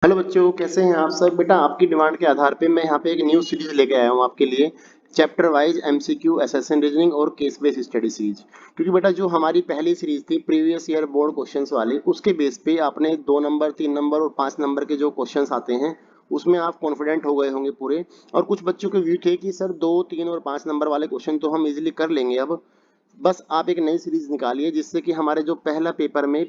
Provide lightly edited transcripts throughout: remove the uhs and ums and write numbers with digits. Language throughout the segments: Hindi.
हेलो बच्चों, कैसे हैं आप सब। बेटा आपकी डिमांड के आधार पे मैं यहाँ पे एक न्यू सीरीज लेके आया हूँ आपके लिए। Chapter wise MCQ assessment reasoning और केस बेस्ड स्टडी सीरीज। क्योंकि बेटा जो हमारी पहली सीरीज थी प्रीवियस ईयर बोर्ड क्वेश्चंस वाली, उसके बेस पे आपने 2 नंबर 3 नंबर और 5 नंबर के जो क्वेश्चंस आते हैं उसमें आप कॉन्फिडेंट हो गए होंगे पूरे। और कुछ बच्चों के व्यू थे कि सर 2 3 और 5 नंबर वाले क्वेश्चन तो हम इजिली कर लेंगे। अब बस आप एक नई सीरीज निकालिए जिससे कि हमारे जो पहला पेपर में,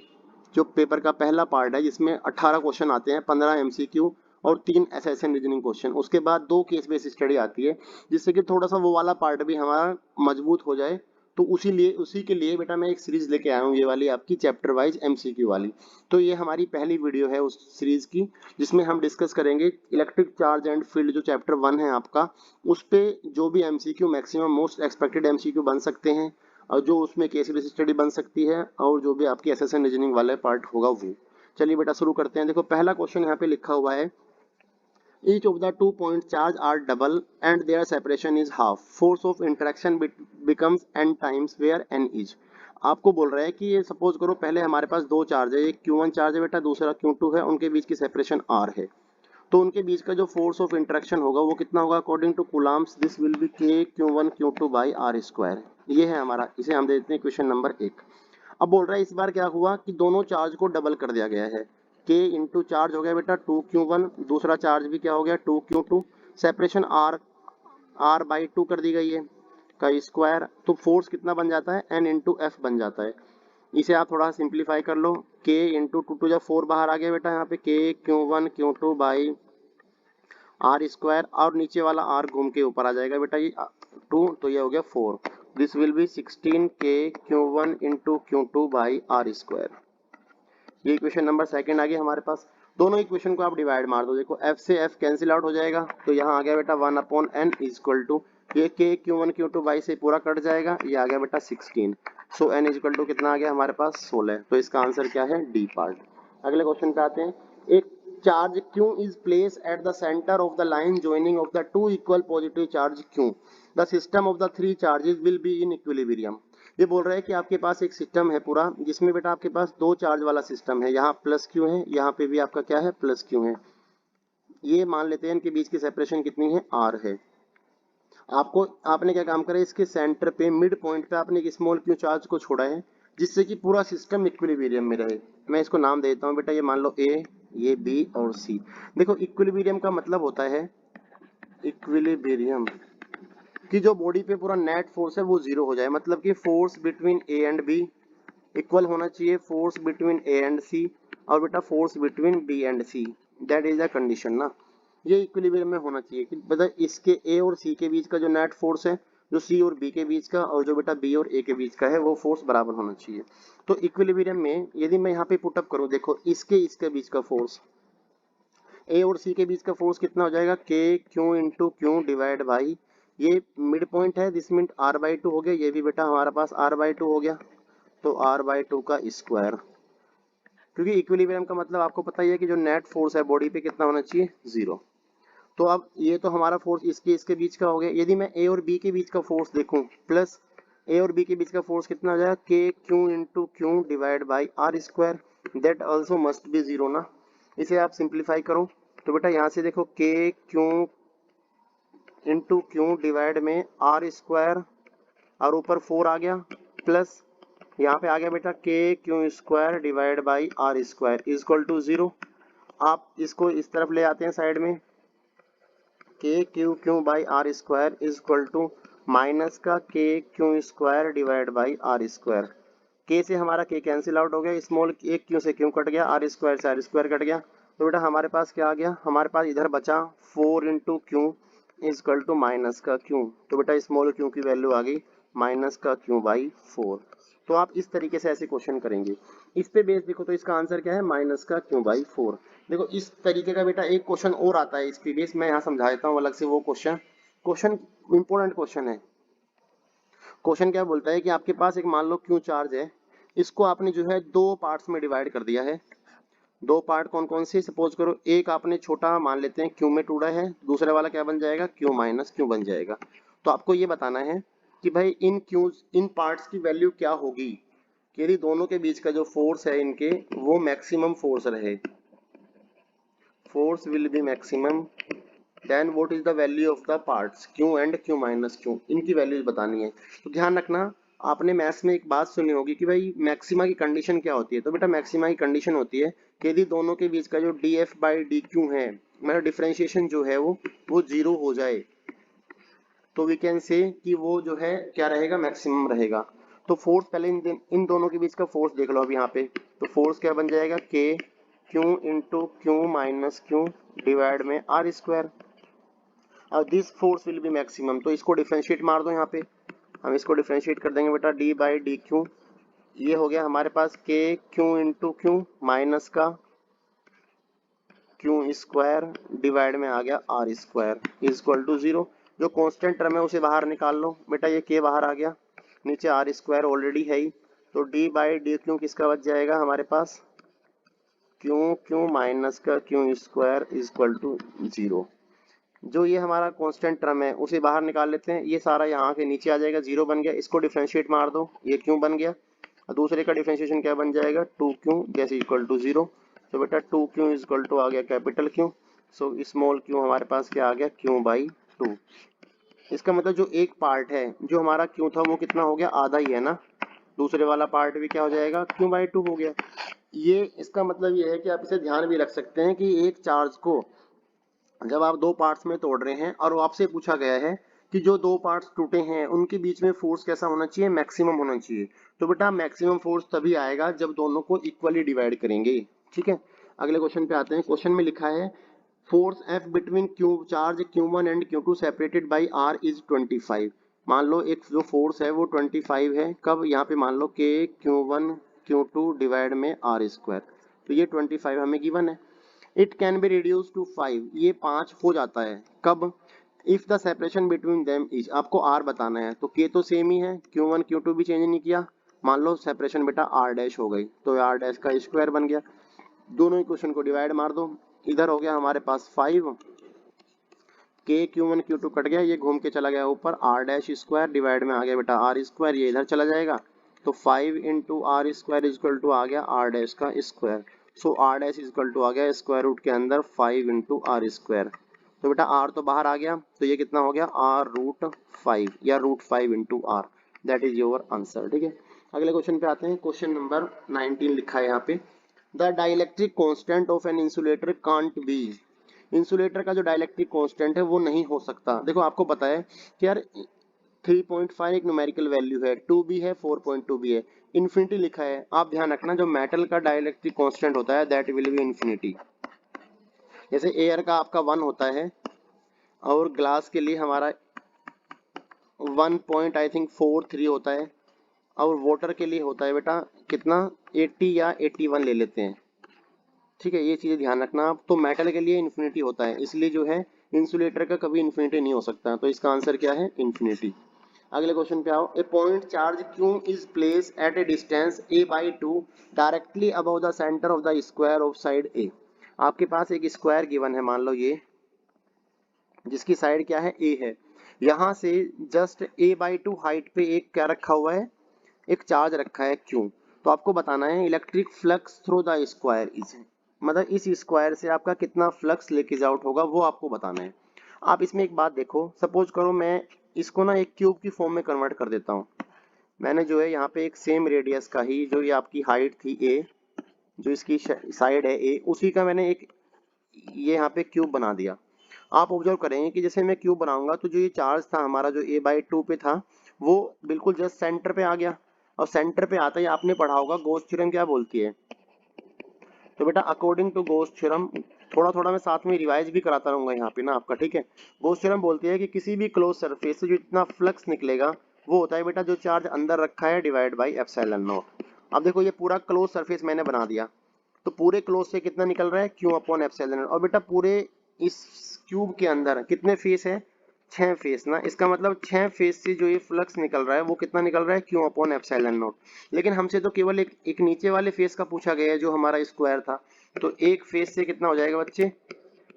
जो पेपर का पहला पार्ट है जिसमें 18 क्वेश्चन आते हैं, 15 एमसीक्यू और 3 एसएसएन रीजनिंग क्वेश्चन, उसके बाद 2 केस बेस्ड स्टडी आती है, जिससे कि थोड़ा सा वो वाला पार्ट भी हमारा मजबूत हो जाए। तो उसी के लिए बेटा मैं एक सीरीज लेके आया हूँ, ये वाली आपकी चैप्टर वाइज एमसीक्यू वाली। तो ये हमारी पहली वीडियो है उस सीरीज की, जिसमें हम डिस्कस करेंगे इलेक्ट्रिक चार्ज एंड फील्ड, जो चैप्टर 1 है आपका। उस पे जो भी MCQ maximum most expected MCQ बन सकते हैं, और जो उसमें केस बेस्ड स्टडी बन सकती है, और जो भी आपकी एसएसएन रीजनिंग वाला पार्ट होगा वो। चलिए बेटा शुरू करते हैं। देखो पहला क्वेश्चन यहाँ पे लिखा हुआ है, each of the 2 point charge are double and their separation is half, force of interaction becomes n times where n is। आपको बोल रहा है कि ये सपोज करो पहले हमारे पास दो चार्ज है, एक Q1 चार्ज है बेटा, दूसरा Q2 है, उनके बीच की सेपरेशन R है। तो उनके बीच का जो फोर्स ऑफ इंटरेक्शन होगा वो कितना होगा according to Coulomb's, this will be K Q1 Q2 by are square. ये है हमारा, इसे हम दे देते हैं क्वेश्चन नंबर 1। अब बोल रहा है इस बार क्या हुआ कि दोनों चार्ज को डबल कर दिया गया है। के इंटू चार्ज हो गया बेटा 2Q1, दूसरा चार्ज भी क्या हो गया 2Q2, separation R, R by two कर दी गई है का स्क्वायर। तो फोर्स कितना बन जाता है एन इंटू एफ बन जाता है। इसे आप थोड़ा सिंप्लीफाई कर लो, के इंटू टू टू जब 4 बाहर आ गया बेटा, यहाँ पे के Q1 Q2 by are square, और नीचे वाला आर घूम के ऊपर आ जाएगा बेटा, ये 2, तो ये हो गया 4। This will B 16 K Q1 into Q2 by are square. ये इक्वेशन नंबर सेकंड आ गया हमारे पास। दोनों इक्वेशन को आप डिवाइड मार दो, देखो f से f कैंसिल आउट हो जाएगा, तो यहाँ आ गया बेटा 1/n इक्वल टू, ये के Q1 Q2 बाई से पूरा कट जाएगा, ये आ गया बेटा 16। सो n इक्वल टू कितना आ गया हमारे पास 16। तो इसका आंसर क्या है डी पार्ट। अगले क्वेश्चन पे आते हैं। एक charge Q is placed at the center of the line joining of the two equal positive charge Q. The system of the three charges will be in equilibrium। ये बोल रहा है कि आपके पास एक सिस्टम है पूरा, जिसमें बेटा आपके पास दो चार्ज वाला सिस्टम है, यहाँ प्लस क्यू है, यहाँ पे भी आपका क्या है प्लस क्यू है। ये मान लेते हैं इनके बीच की सेपरेशन कितनी है आर है। आपको आपने क्या काम करा, इसके सेंटर पे मिड पॉइंट पे आपने एक स्मॉल क्यू चार्ज को छोड़ा है, जिससे कि पूरा सिस्टम इक्विलिब्रियम में रहे। मैं इसको नाम देता हूँ बेटा, ये मान लो ए, ये बी और सी। देखो इक्विलिब्रियम का मतलब होता है, इक्विलिब्रियम कि जो बॉडी पे पूरा नेट फोर्स है वो जीरो हो जाए, मतलब कि force between A and B equal होना चाहिए force between A and C, और बेटा force between B and C. That is the condition ना। ये इक्विलिब्रियम में होना चाहिए कि बेटा इसके ए और सी के बीच का जो नेट फोर्स है, जो सी और बी के बीच का, और जो बेटा बी और ए के बीच का है, वो फोर्स बराबर होना चाहिए। तो इक्विलिब्रियम में यदि मैं यहाँ पे पुटअप करूँ, देखो इसके बीच का फोर्स, ए और सी के बीच का फोर्स कितना हो जाएगा K Q into Q divide by, ये मिड पॉइंट है, this mean R by two हो गया, ये भी बेटा हमारे पास आर बाई टू हो गया, तो आर बाई टू का स्क्वायर। क्योंकि इक्विलिब्रियम का मतलब आपको पता ही है कि जो नेट फोर्स है बॉडी पे कितना होना चाहिए जीरो। तो अब ये तो हमारा फोर्स इसके इसके बीच का हो गया। यदि मैं ए और बी के बीच का फोर्स देखूं, प्लस ए और बी के बीच का फोर्स कितना हो जाएगा K Q into Q divide by are square, that also must be zero ना। इसे आप सिंप्लीफाई करो, तो बेटा यहाँ से देखो के क्यू इंटू क्यू डिवाइड में आर स्क्वायर, और ऊपर 4 आ गया, प्लस यहाँ पे आ गया बेटा K Q square divide by are square equal to zero. आप इसको इस तरफ ले आते हैं साइड में, K Q Q by are square equal to minus का K Q square divide by are square. के से हमारा के कैंसिल आउट हो गया, स्मॉल एक क्यू से क्यू कट गया, आर स्क्वायर से आर स्क्वायर कट गया, तो बेटा हमारे पास क्या आ गया, हमारे पास इधर बचा 4 into Q is equal to minus का क्यू। तो बेटा स्मॉल क्यू की वैल्यू आ गई माइनस का क्यू बाई 4। तो आप इस तरीके से ऐसे क्वेश्चन करेंगे। इस पे बेस देखो तो इसका आंसर क्या है माइनस का क्यू बाई 4। देखो इस तरीके का बेटा एक क्वेश्चन और आता है इस पे बेस, मैं यहाँ समझा देता हूँ अलग से वो क्वेश्चन। क्वेश्चन इंपॉर्टेंट क्वेश्चन है। क्वेश्चन क्या बोलता है कि आपके पास एक मान लो क्यू चार्ज है, इसको आपने जो है दो पार्ट्स में डिवाइड कर दिया है। दो पार्ट कौन कौन से, सपोज करो एक आपने छोटा मान लेते हैं क्यू में टूटा है, दूसरे वाला क्या बन जाएगा क्यू माइनस क्यू बन जाएगा। तो आपको ये बताना है कि भाई इन क्यूज, इन पार्ट्स की वैल्यू क्या होगी कि यदि दोनों के बीच का जो फोर्स है इनके, वो मैक्सिमम फोर्स रहे। Force will be maximum, then what is the value of the parts Q and Q minus Q, इनकी वैल्यूज बतानी है। तो ध्यान रखना, आपने मैथ्स में एक बात सुनी होगी कि भाई मैक्सिमा की कंडीशन क्या होती है। तो बेटा मैक्सिमा की कंडीशन होती है कि यदि दोनों के बीच का जो D F by D Q है, मतलब डिफरेंशिएशन जो है वो जीरो हो जाए, तो वी कैन से कि वो जो है क्या रहेगा, मैक्सिमम रहेगा। तो फोर्स पहले इन दोनों के बीच का फोर्स देख लो अब यहाँ पे। तो फोर्स क्या बन जाएगा, K Q into Q minus Q divide में आर स्क्वायर। अब this force will be maximum, तो इसको डिफरेंशिएट मार दो यहाँ पे, हम इसको डिफरेंशिएट कर देंगे बेटा डी बाई डी क्यू। ये हो गया हमारे पास K Q into Q minus का क्यू स्क्वायर डिवाइड में आ गया R square is equal to zero. जो कांस्टेंट टर्म है उसे बाहर निकाल लो बेटा, ये के बाहर आ गया, नीचे आर स्क्वायर ऑलरेडी है ही, तो डी बाई डी क्यू किसका बच जाएगा हमारे पास, क्यू क्यू माइनस का Q square is equal to zero. जो ये हमारा कांस्टेंट टर्म है उसे बाहर निकाल लेते हैं, ये सारा यहाँ के नीचे आ जाएगा, जीरो बन गया, इसको डिफरेंशिएट मार दो, ये क्यों बन गया, और दूसरे का डिफरेंशिएशन क्या बन जाएगा, two Q gas equal to zero. तो बेटा two Q is equal to आ गया capital Q, so small Q हमारे पास क्या आ गया, क्यू बाई टू। इसका मतलब जो एक पार्ट है जो हमारा क्यू था वो कितना हो गया, आधा ही है ना, दूसरे वाला पार्ट भी क्या हो जाएगा, क्यू बाई टू हो गया। ये इसका मतलब ये है कि आप इसे ध्यान भी रख सकते हैं कि एक चार्ज को जब आप दो पार्ट्स में तोड़ रहे हैं और वो आपसे पूछा गया है कि जो दो पार्ट्स टूटे हैं उनके बीच में फोर्स कैसा होना चाहिए, मैक्सिमम होना चाहिए। तो बेटा मैक्सिमम फोर्स तभी आएगा जब दोनों को इक्वली डिवाइड करेंगे। ठीक है, अगले क्वेश्चन पे आते हैं। क्वेश्चन में लिखा है force F between Q charge Q1 and Q2 separated by R is 25। मान लो एक जो फोर्स है वो 25 है, कब, यहाँ पे मान लो के Q1 Q2 डिवाइड में R स्क्वायर, तो ये 25 हमें गिवन है। It can be reduce to 5, ये 5 हो जाता है कब, if the separation between them is, आपको आर बताना है, तो के तो सेम ही है, Q1 Q2 भी चेंज नहीं किया, मान लो सेपरेशन बेटा आर डैश हो गई, तो आर डैश का स्क्वायर बन गया। दोनों इक्वेशन को डिवाइड मार दो, इधर हो गया हमारे पास 5, के Q1 Q2 कट गया, ये घूम के चला गया ऊपर, आर डैश स्क्वायर डिवाइड में आ गया बेटा आर स्क्वायर, ये इधर चला जाएगा, तो 5 into R square equal to आ गया आर डैश का square. So R dash equal to आ गया स्क्वायर रूट के अंदर 5 इंटू आर स्क्वायर। तो बेटा आर तो बाहर आ गया, तो ये कितना हो गया, आर रूट 5 या root 5 into R, that is your answer. ठीक है, अगले क्वेश्चन पे आते हैं। क्वेश्चन नंबर 19 लिखा है यहाँ पे, the dielectric constant of an insulator can't be, insulator का जो डाइलेक्ट्रिक कांस्टेंट है वो नहीं हो सकता। देखो आपको पता है कि यार 3.5 एक न्यूमेरिकल वैल्यू है, 2 भी है, 4.2 भी है, इन्फिनिटी लिखा है। आप ध्यान रखना जो मेटल का डाइलेक्ट्रिक कांस्टेंट होता है दैट विल बी इन्फिनिटी। जैसे एयर का आपका 1 होता है और ग्लास के लिए हमारा 1.43 होता है, और वाटर के लिए होता है बेटा कितना, 80 या 81 ले लेते हैं। ठीक है, ये चीजें ध्यान रखना आप। तो मेटल के लिए इन्फिनिटी होता है, इसलिए जो है इंसुलेटर का कभी इन्फिनिटी नहीं हो सकता, तो इसका आंसर क्या है, इन्फिनिटी। अगले क्वेश्चन पे आओ। A point charge Q is place at a distance a by 2 directly above the centre of the square of side A। आपके पास एक स्क्वायर गिवन है, मान लो ये, जिसकी साइड क्या है, A है। यहाँ से जस्ट a by 2 हाइट पे एक क्या रखा हुआ है, एक चार्ज रखा है Q। तो आपको बताना है electric flux through the square is, मतलब इस स्क्वायर से आपका कितना फ्लक्स लीकेज आउट होगा वो आपको बताना है। आप इसमें एक बात देखो, सपोज करो मैं इसको ना एक क्यूब की फॉर्म में कन्वर्ट कर देता हूँ। मैंने जो है यहाँ पे एक सेम रेडियस का ही, जो ये आपकी हाइट थी ए, जो इसकी साइड है ए, उसी का मैंने एक ये यहाँ पे क्यूब बना दिया। आप ऑब्जर्व करेंगे कि जैसे मैं क्यूब बनाऊंगा तो जो ये चार्ज था हमारा जो a बाई 2 पे था वो बिल्कुल जस्ट सेंटर पे आ गया, और सेंटर पे आता ही आपने पढ़ा होगा गॉस थ्योरम क्या बोलती है। तो बेटा अकॉर्डिंग टू गॉस थ्योरम, थोड़ा थोड़ा मैं साथ में रिवाइज भी कराता रहूंगा यहाँ पे ना आपका, ठीक है। गॉस थ्योरम बोलती है कि किसी भी क्लोज सरफेस से जो इतना फ्लक्स निकलेगा वो होता है बेटा जो चार्ज अंदर रखा है डिवाइड बाई एप्सिलॉन नॉट। अब देखो ये पूरा क्लोज सरफेस मैंने बना दिया, तो पूरे क्लोज से कितना निकल रहा है, क्यू अपॉन एप्सिलॉन नॉट। और बेटा पूरे इस क्यूब के अंदर कितने फेस है, 6 फेस ना, इसका मतलब 6 फेस से जो ये फ्लक्स निकल रहा है वो कितना निकल रहा है, क्यू अपॉन एप्सिलॉन नॉट। लेकिन हमसे तो केवल एक नीचे वाले फेस का पूछा गया है जो हमारा स्क्वायर था, तो एक फेस से कितना हो जाएगा बच्चे,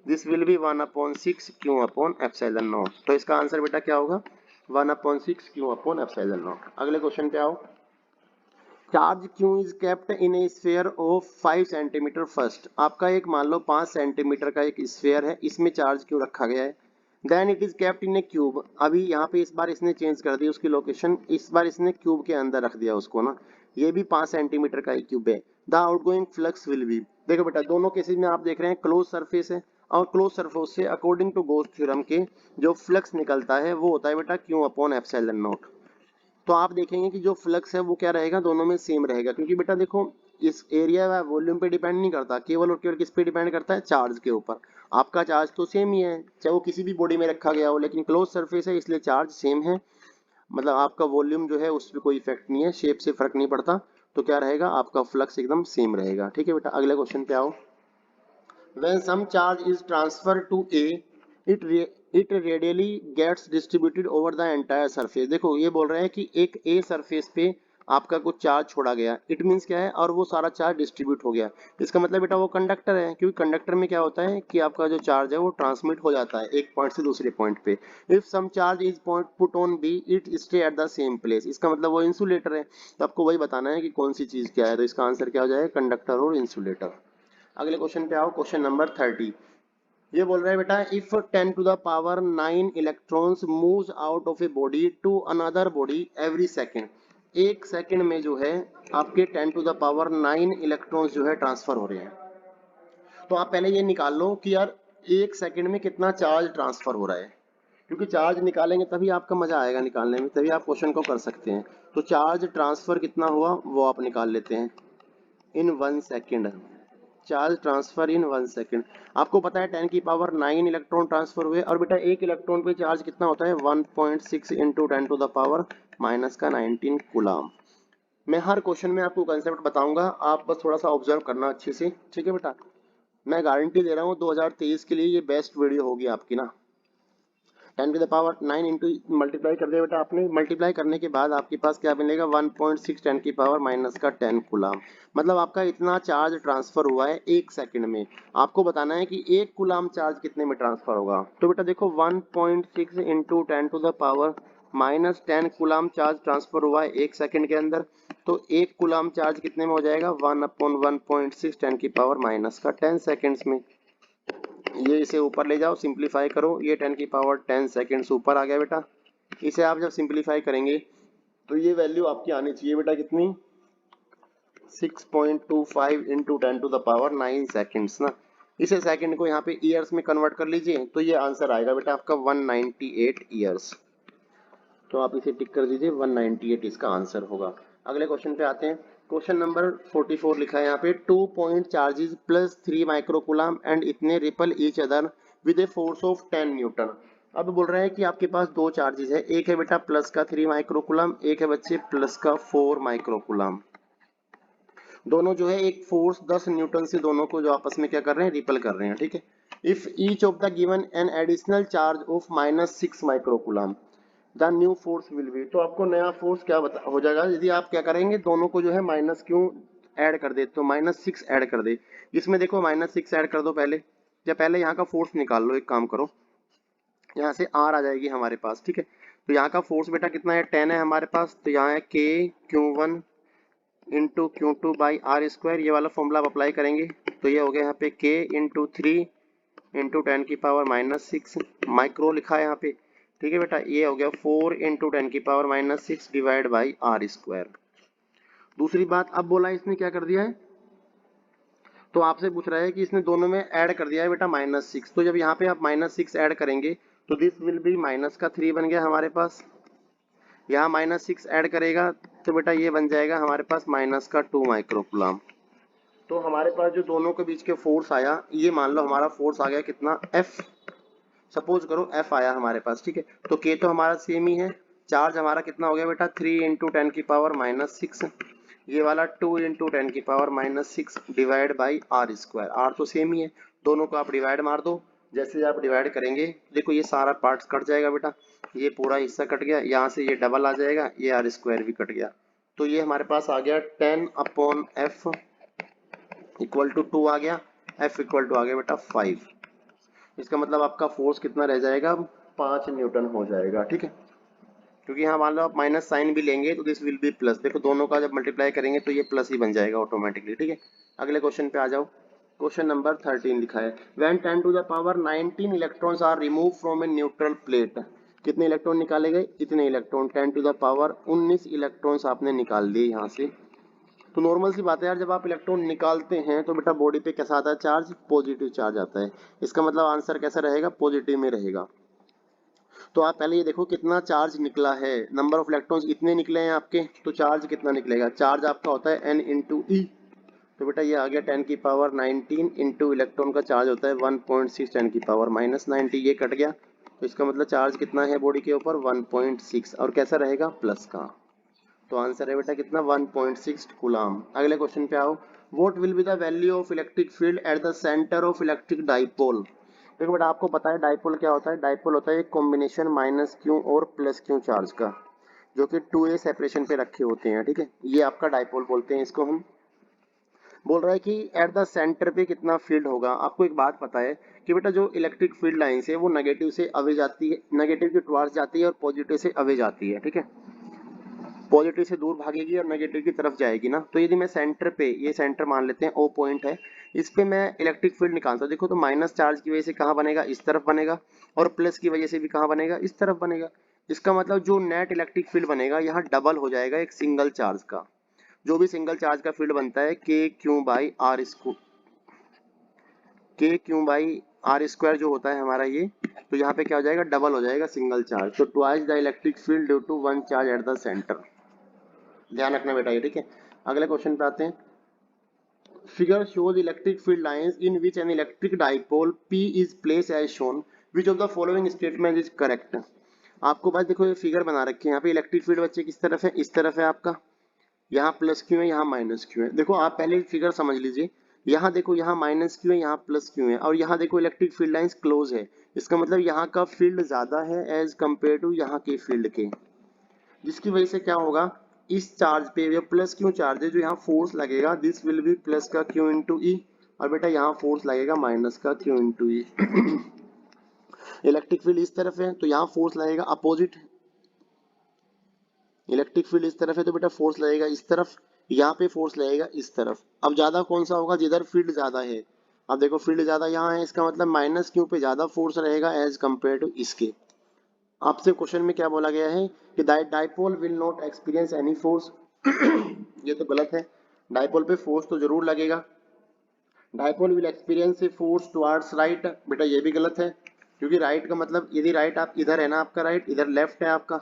this will B 1/6 Q upon epsilon not. तो इसका आंसर बेटा क्या होगा, 1/6 क्यू अपॉन एप्सिलॉन नॉट। अगले क्वेश्चन पे आओ। Charge q is kept in A sphere of 5 centimetre first. आपका एक मान लो 5 सेंटीमीटर का एक स्फीयर है, इसमें चार्ज क्यों रखा गया है। Then it is kept in a cube. अभी यहाँ पे इस बार इसने चेंज कर दी उसकी लोकेशन, इस बार इसने क्यूब के अंदर रख दिया उसको ना। ये भी 5 सेंटीमीटर का एक क्यूब है। The outgoing flux will be, देखो बेटा दोनों केसेज में आप देख रहे हैं क्लोज सरफेस है, और क्लोज सरफेस से अकॉर्डिंग टू गॉस थ्योरम के जो फ्लक्स निकलता है वो होता है बेटा क्यू अपॉन एप्सिलॉन नॉट। तो आप देखेंगे कि जो फ्लक्स है वो क्या रहेगा, दोनों में सेम रहेगा, क्योंकि बेटा देखो इस एरिया व वॉल्यूम पे डिपेंड नहीं करता, केवल और केवल किस पे डिपेंड करता है, चार्ज के ऊपर। आपका चार्ज तो सेम ही है चाहे वो किसी भी बॉडी में रखा गया हो, लेकिन क्लोज सरफेस है इसलिए चार्ज सेम है। मतलब आपका वॉल्यूम जो है उस पर कोई इफेक्ट नहीं है, शेप से फर्क नहीं पड़ता, तो क्या रहेगा आपका फ्लक्स एकदम सेम रहेगा। ठीक है बेटा, अगले क्वेश्चन पे आओ। When some charge is transferred to A, it radially gets distributed over the entire surface। देखो ये बोल रहे हैं कि एक A सरफेस पे आपका कुछ चार्ज छोड़ा गया, इट मीन्स क्या है, और वो सारा चार्ज डिस्ट्रीब्यूट हो गया। इसका मतलब बेटा वो कंडक्टर है, क्योंकि कंडक्टर में क्या होता है कि आपका जो चार्ज है वो ट्रांसमिट हो जाता है एक पॉइंट से दूसरे पॉइंट पे। If some charge is put on B it stay at the same place. इसका मतलब वो इंसुलेटर है, तो आपको वही बताना है कि कौन सी चीज क्या है, तो इसका आंसर क्या हो जाएगा, कंडक्टर और इंसुलेटर। अगले क्वेश्चन पे आओ, क्वेश्चन नंबर 30। ये बोल रहा है बेटा if 10 to the power 9 electrons moves out of a body to another body every second. एक सेकंड में जो है आपके 10 टू द पावर 9 इलेक्ट्रॉन्स जो है ट्रांसफर हो रहे हैं। तो आप पहले ये निकाल लो कि यार एक सेकंड में कितना चार्ज ट्रांसफर हो रहा है, क्योंकि चार्ज निकालेंगे तभी आपका मजा आएगा निकालने में, तभी आप क्वेश्चन को कर सकते हैं। तो चार्ज ट्रांसफर कितना हुआ वो आप निकाल लेते हैं इन 1 सेकंड। चार्ज ट्रांसफर इन 1 सेकंड। आपको पता है 10 की पावर 9 इलेक्ट्रॉन ट्रांसफर हुए, और बेटा एक इलेक्ट्रॉन पे चार्ज कितना होता है, 1.6 into 10 to the power minus का 19 कूलम। मैं हर क्वेश्चन में आपको कंसेप्ट बताऊंगा, आप बस थोड़ा सा ऑब्जर्व करना अच्छे से, ठीक है बेटा। मैं गारंटी दे रहा हूँ 2023 के लिए ये बेस्ट वीडियो होगी आपकी ना। 10 to the power 9 into multiply कर दिया बेटा आपने, मल्टीप्लाई करने के बाद आपके पास क्या मिलेगा, 1.6 10 की पावर माइनस का 10 कूलम। मतलब आपका इतना चार्ज ट्रांसफर हुआ है एक सेकंड में। आपको बताना है कि एक कूलम चार्ज कितने में ट्रांसफर होगा। तो बेटा देखो 1.6 into 10 to the power minus 10 coulomb charge transfer हुआ है एक सेकंड के अंदर। तो एक कूलम चार्ज कितने में हो जाएगा, 1/1.6 10 की पावर माइनस का 10 सेकेंड्स में। ये इसे ऊपर ले जाओ, सिंप्लीफाई करो, ये 10 की पावर 10 सेकेंड्स ऊपर आ गया बेटा। इसे आप जब सिंप्लीफाई करेंगे तो ये वैल्यू आपकी आनी चाहिए बेटा कितनी, 6.25 into 10 to the power 9 seconds ना। इसे सेकंड को यहाँ पे ईयर्स में कन्वर्ट कर लीजिए, तो ये आंसर आएगा बेटा आपका 198 ईयर्स। तो आप इसे टिक कर दीजिए, 198 इसका आंसर होगा। अगले क्वेश्चन पे आते हैं। क्वेश्चन नंबर 44 लिखा है यहाँ पे, 2 point charges plus 3 microcoulomb and इतने repel each other with a force of 10 newton. अब बोल रहा है कि आपके पास दो चार्जेस है, एक है बेटा प्लस का 3 माइक्रोकूलम, एक है बच्चे प्लस का 4 माइक्रोकूलम। दोनों जो है एक फोर्स 10 न्यूटन से दोनों को जो आपस में क्या कर रहे हैं, रिपल कर रहे हैं, ठीक है। If each of the given an additional charge of -6 microcoulomb the new force will B. तो आपको नया फोर्स क्या हो जाएगा यदि आप क्या करेंगे, दोनों को जो है माइनस क्यों ऐड कर दे, तो -6 ऐड कर दे। इसमें देखो -6 ऐड कर दो पहले, या पहले यहाँ का फोर्स निकाल लो, एक काम करो, यहाँ से आर आ जाएगी हमारे पास, ठीक है। तो यहाँ का फोर्स बेटा कितना है, 10 है हमारे पास, तो यहाँ है K/Q1 into Q2 by are square. ये वाला फॉर्मूला आप अप्लाई करेंगे तो ये हो गया यहाँ पे K इंटू 3 इंटू 10 की पावर -6 माइक्रो लिखा है यहाँ पे, ठीक है बेटा। ये हो गया 4 इंटू 10 की power -6 divide by are square. दूसरी बात, अब बोला इसने क्या कर दिया है, तो आपसे पूछ रहा है कि इसने दोनों में ऐड कर दिया है बेटा -6। तो जब यहाँ पे आप -6 ऐड करेंगे तो दिस विल बी माइनस का 3 बन गया हमारे पास। यहाँ -6 ऐड करेगा तो बेटा ये बन जाएगा हमारे पास माइनस का 2 माइक्रोकूलम। तो हमारे पास जो दोनों के बीच के फोर्स आया, ये मान लो हमारा फोर्स आ गया कितना, F। सपोज करो F आया हमारे पास, ठीक है। तो K तो हमारा सेम ही है, चार्ज हमारा कितना हो गया बेटा 3 इंटू 10 की पावर -6, ये वाला 2 इंटू 10 की power -6 divide by are square. R तो सेम ही है, दोनों को आप डिवाइड मार दो। जैसे आप डिवाइड करेंगे देखो ये सारा पार्ट्स कट जाएगा बेटा, ये पूरा हिस्सा कट गया, यहाँ से ये डबल आ जाएगा, ये आर स्क्वायर भी कट गया। तो ये हमारे पास आ गया 10/F इक्वल टू 2 आ गया, F इक्वल टू आ गया बेटा 5। इसका मतलब आपका फोर्स कितना रह जाएगा, 5 न्यूटन हो जाएगा, ठीक है। क्योंकि यहाँ मान लो आप माइनस साइन भी लेंगे तो दिस विल बी प्लस। देखो दोनों का जब मल्टीप्लाई करेंगे तो ये प्लस ही बन जाएगा ऑटोमेटिकली, ठीक है। अगले क्वेश्चन पे आ जाओ। क्वेश्चन नंबर 13 लिखा है when 10 to the power 19 electrons are remove from a neutral plate. कितने इलेक्ट्रॉन निकाले गए? इतने electron, 10 to the power 19 electrons आपने निकाल दिए यहाँ से। तो नॉर्मल सी बात है यार, जब आप इलेक्ट्रॉन निकालते हैं तो बेटा बॉडी पे कैसा आता है चार्ज? पॉजिटिव चार्ज आता है। इसका मतलब आंसर कैसा रहेगा? पॉजिटिव में रहेगा। तो आप पहले ये देखो कितना चार्ज निकला है। नंबर ऑफ इलेक्ट्रॉन्स इतने निकले हैं आपके, तो चार्ज कितना निकलेगा? चार्ज आपका होता है n इंटू ई। तो बेटा ये आ गया 10 की पावर 19 इंटू इलेक्ट्रॉन का चार्ज होता है 1.6, 10 की पावर माइनस 90, ये कट गया। तो इसका मतलब चार्ज कितना है बॉडी के ऊपर? 1.6, और कैसा रहेगा? प्लस का। तो आंसर है बेटा कितना? 1.6 कूलम। अगले क्वेश्चन पे आओ। What will be the value of electric field eight the centre of electric dipole. देखो बेटा आपको पता है डाइपोल क्या होता है? डाइपोल होता है एक कॉम्बिनेशन माइनस क्यू और प्लस क्यू चार्ज का, जो कि 2a सेपरेशन पे रखे होते हैं, ठीक है। ये आपका डाइपोल बोलते हैं इसको हम। बोल रहा है कि एट द सेंटर पे कितना फील्ड होगा। आपको एक बात पता है कि बेटा जो इलेक्ट्रिक फील्ड लाइंस है वो नेगेटिव से अवे जाती है, नेगेटिव के टुवर्ड्स जाती है और पॉजिटिव से अवे जाती है, ठीक है। पॉजिटिव से दूर भागेगी और नेगेटिव की तरफ जाएगी ना। तो यदि मैं सेंटर पे, ये सेंटर मान लेते हैं ओ पॉइंट है, इस पे मैं इलेक्ट्रिक फील्ड निकालता हूँ। देखो तो माइनस चार्ज की वजह से कहाँ बनेगा? इस तरफ बनेगा, और प्लस की वजह से भी कहाँ बनेगा? इस तरफ बनेगा। इसका मतलब जो नेट इलेक्ट्रिक फील्ड बनेगा यहाँ डबल हो जाएगा एक सिंगल चार्ज का। जो भी सिंगल चार्ज का फील्ड बनता है के क्यू बाई आर स्क्वायर, के क्यू बाई आर स्क्वायर जो होता है हमारा ये, तो यहाँ पे क्या हो जाएगा? डबल हो जाएगा सिंगल चार्ज। तो twice the electric field due to one charge at the centre. ध्यान रखना बेटा ये, ठीक है। अगले क्वेश्चन पे आते हैं। Figure shows electric field lines in which an electric dipole P is place as shown, which of the following statement is correct. आपको बस देखो ये फिगर बना रखे हैं, यहाँ पे इलेक्ट्रिक फील्ड बच्चे किस तरफ है? इस तरफ है आपका। यहाँ प्लस क्यू है, यहाँ माइनस क्यू है। देखो आप पहले फिगर समझ लीजिए। यहाँ देखो यहाँ माइनस क्यू है, यहाँ प्लस क्यू है, और यहाँ देखो इलेक्ट्रिक फील्ड लाइंस क्लोज है। इसका मतलब यहाँ का फील्ड ज्यादा है एज कम्पेयर टू यहाँ के फील्ड के, जिसकी वजह से क्या होगा? इस चार्ज पे ये प्लस क्यू चार्ज है, जो यहाँ फोर्स लगेगा दिस विल बी प्लस का क्यू इंटू ई, और बेटा यहाँ फोर्स लगेगा माइनस का क्यू इंटू ई। इलेक्ट्रिक फील्ड इस तरफ है तो यहाँ फोर्स लगेगा अपोजिट। इलेक्ट्रिक फील्ड इस तरफ है तो बेटा फोर्स लगेगा इस तरफ। यहाँ पे फोर्स लगेगा इस तरफ। अब ज्यादा कौन सा होगा? जिधर फील्ड ज्यादा है। अब देखो फील्ड ज्यादा यहाँ है, इसका मतलब माइनस क्यू पे ज्यादा फोर्स रहेगा एज कम्पेयर टू इसके। आपसे क्वेश्चन में क्या बोला गया है कि dipole will not experience any force. ये तो गलत है। डाइपोल पे फोर्स तो जरूर लगेगा। Dipole will experience a force towards right, बेटा ये भी गलत है। क्योंकि राइट का मतलब यदि राइट आप इधर है ना, आपका राइट इधर लेफ्ट है आपका,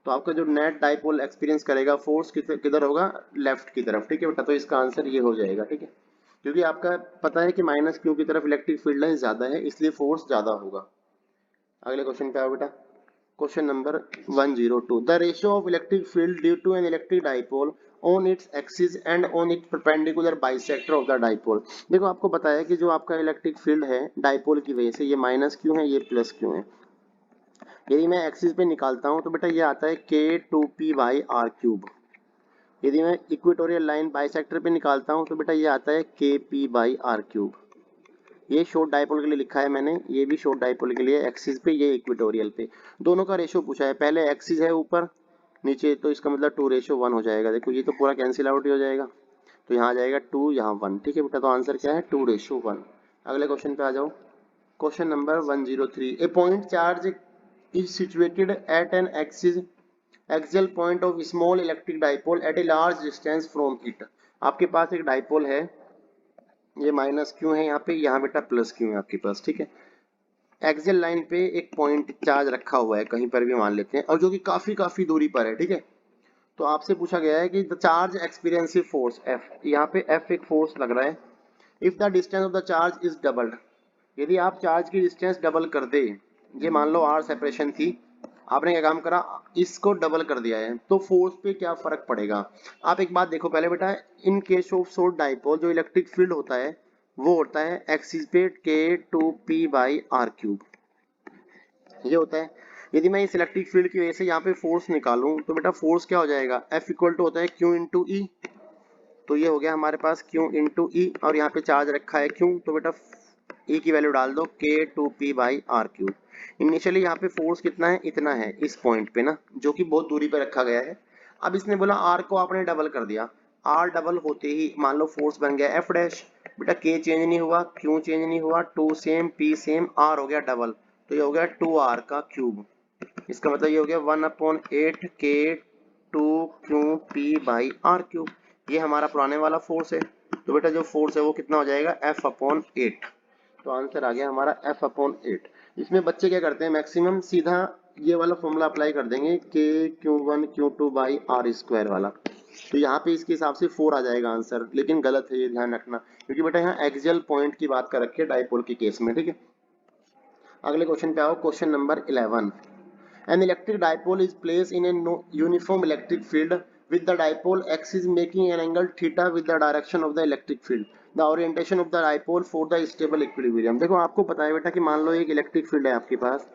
तो आपका जो नेट डाइपोल एक्सपीरियंस करेगा फोर्स किधर होगा? लेफ्ट की तरफ, ठीक है बेटा। तो इसका आंसर ये हो जाएगा, ठीक है। क्योंकि आपका पता है कि माइनस क्यू की तरफ इलेक्ट्रिक फील्ड लाइन ज्यादा है, इसलिए फोर्स ज्यादा होगा। अगले क्वेश्चन पे आओ बेटा। Question number 102. The ratio of electric field due to an electric dipole on its axis and on its perpendicular bisector of the dipole. देखो आपको पता है कि जो आपका इलेक्ट्रिक फील्ड है डाइपोल की वजह से, ये माइनस क्यू है, ये प्लस क्यू है। यदि मैं एक्सिस पे निकालता हूँ तो बेटा ये आता है K2P बाई आर क्यूब। यदि मैं इक्वेटोरियल लाइन बाइसेक्टर पे निकालता हूँ तो बेटा ये आता है KP बाई आर क्यूब। ये शॉर्ट डाइपोल के लिए लिखा है मैंने, ये भी शॉर्ट डाइपोल के लिए एक्सिस पे, ये इक्वेटोरियल पे। दोनों का रेशियो पूछा है। पहले एक्सिस है ऊपर नीचे, तो इसका मतलब 2:1 हो जाएगा। देखो ये तो पूरा कैंसिल आउट ही हो जाएगा, तो यहाँ आ जाएगा 2, यहाँ 1, ठीक है बेटा। तो आंसर क्या है? 2:1। अगले क्वेश्चन पे आ जाओ। Question number 103। A point charge is situated at an axis axial point of small electric dipole at a large distance from it. आपके पास एक डाइपोल है, ये माइनस क्यू है यहाँ पे, यहाँ बेटा प्लस क्यू है आपके पास, ठीक है। एक्सियल लाइन पे एक पॉइंट चार्ज रखा हुआ है, कहीं पर भी मान लेते हैं, और जो कि काफी दूरी पर है, ठीक है। तो आपसे पूछा गया है कि द चार्ज एक्सपीरियंसिव फोर्स एफ, यहाँ पे एफ एक फोर्स लग रहा है। If the distance of the charge is doubled, यदि आप चार्ज की डिस्टेंस डबल कर दे, ये मान लो आर सेपरेशन थी, आपने क्या काम करा? इसको डबल कर दिया है, तो फोर्स पे क्या फर्क पड़ेगा? आप एक बात देखो पहले बेटा, in case of short dipole जो इलेक्ट्रिक फील्ड होता है वो होता है एक्सिस पे K2P बाई आर क्यूब, ये होता है। यदि मैं इस इलेक्ट्रिक फील्ड की वजह से यहाँ पे फोर्स निकालूं तो बेटा फोर्स क्या हो जाएगा? F इक्वल टू होता है Q इंटू ई। तो ये हो गया हमारे पास Q इंटू ई, और यहाँ पे चार्ज रखा है Q, तो बेटा ई की वैल्यू डाल दो K2P/r³। इनिशियली यहाँ पे फोर्स कितना है, इतना है इस पॉइंट पे ना, जो कि बहुत दूरी पे रखा गया है। अब इसने बोला आर को आपने डबल कर दिया, आर डबल होते ही मान लो फोर्स बन गया एफ डैश। बेटा के चेंज नहीं हुआ, क्यू चेंज नहीं हुआ, 2 सेम, पी सेम, आर हो गया डबल, तो ये हो गया 2r का क्यूब। इसका मतलब ये हो गया 1/8 K2Q_P/r³। ये हमारा पुराने वाला फोर्स है। तो बेटा जो फोर्स है वो कितना हो जाएगा, F/8। तो आंसर आ गया हमारा F/8। इसमें बच्चे क्या करते हैं, मैक्सिमम सीधा ये वाला फॉर्मूला अप्लाई कर देंगे K_Q1Q2/r² वाला। तो यहाँ पे इसके हिसाब से 4 आ जाएगा आंसर, लेकिन गलत है, ये ध्यान रखना, क्योंकि बेटा यहाँ एक्सियल पॉइंट की बात कर रखी है डाइपोल के केस में। ठीक है, अगले क्वेश्चन पे आओ। Question number 11। An electric dipole is placed in a uniform electric field with the dipole axis making an angle theta with the direction of the electric field. The orientation of the dipole for the stable equilibrium. देखो आपको पता है बेटा कि मान लो एक इलेक्ट्रिक फील्ड है आपके पास,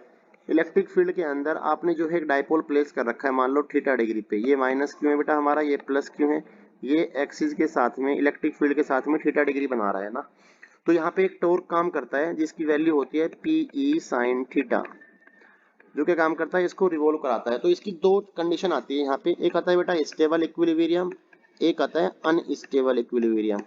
इलेक्ट्रिक फील्ड के अंदर आपने जो है एक डाइपोल प्लेस कर रखा है, मान लो थीटा डिग्री पे। ये माइनस क्यों है बेटा हमारा, ये प्लस क्यों है, ये एक्सिस के साथ में, इलेक्ट्रिक फील्ड के साथ में थीटा डिग्री बना रहा है ना। तो यहाँ पे एक टॉर्क काम करता है जिसकी वैल्यू होती है PE sin थीटा, जो क्या काम करता है, इसको रिवॉल्व कराता है। तो इसकी दो कंडीशन आती है यहाँ पे, एक आता है बेटा स्टेबल इक्विलिब्रियम, एक आता है अनस्टेबल इक्विलिब्रियम।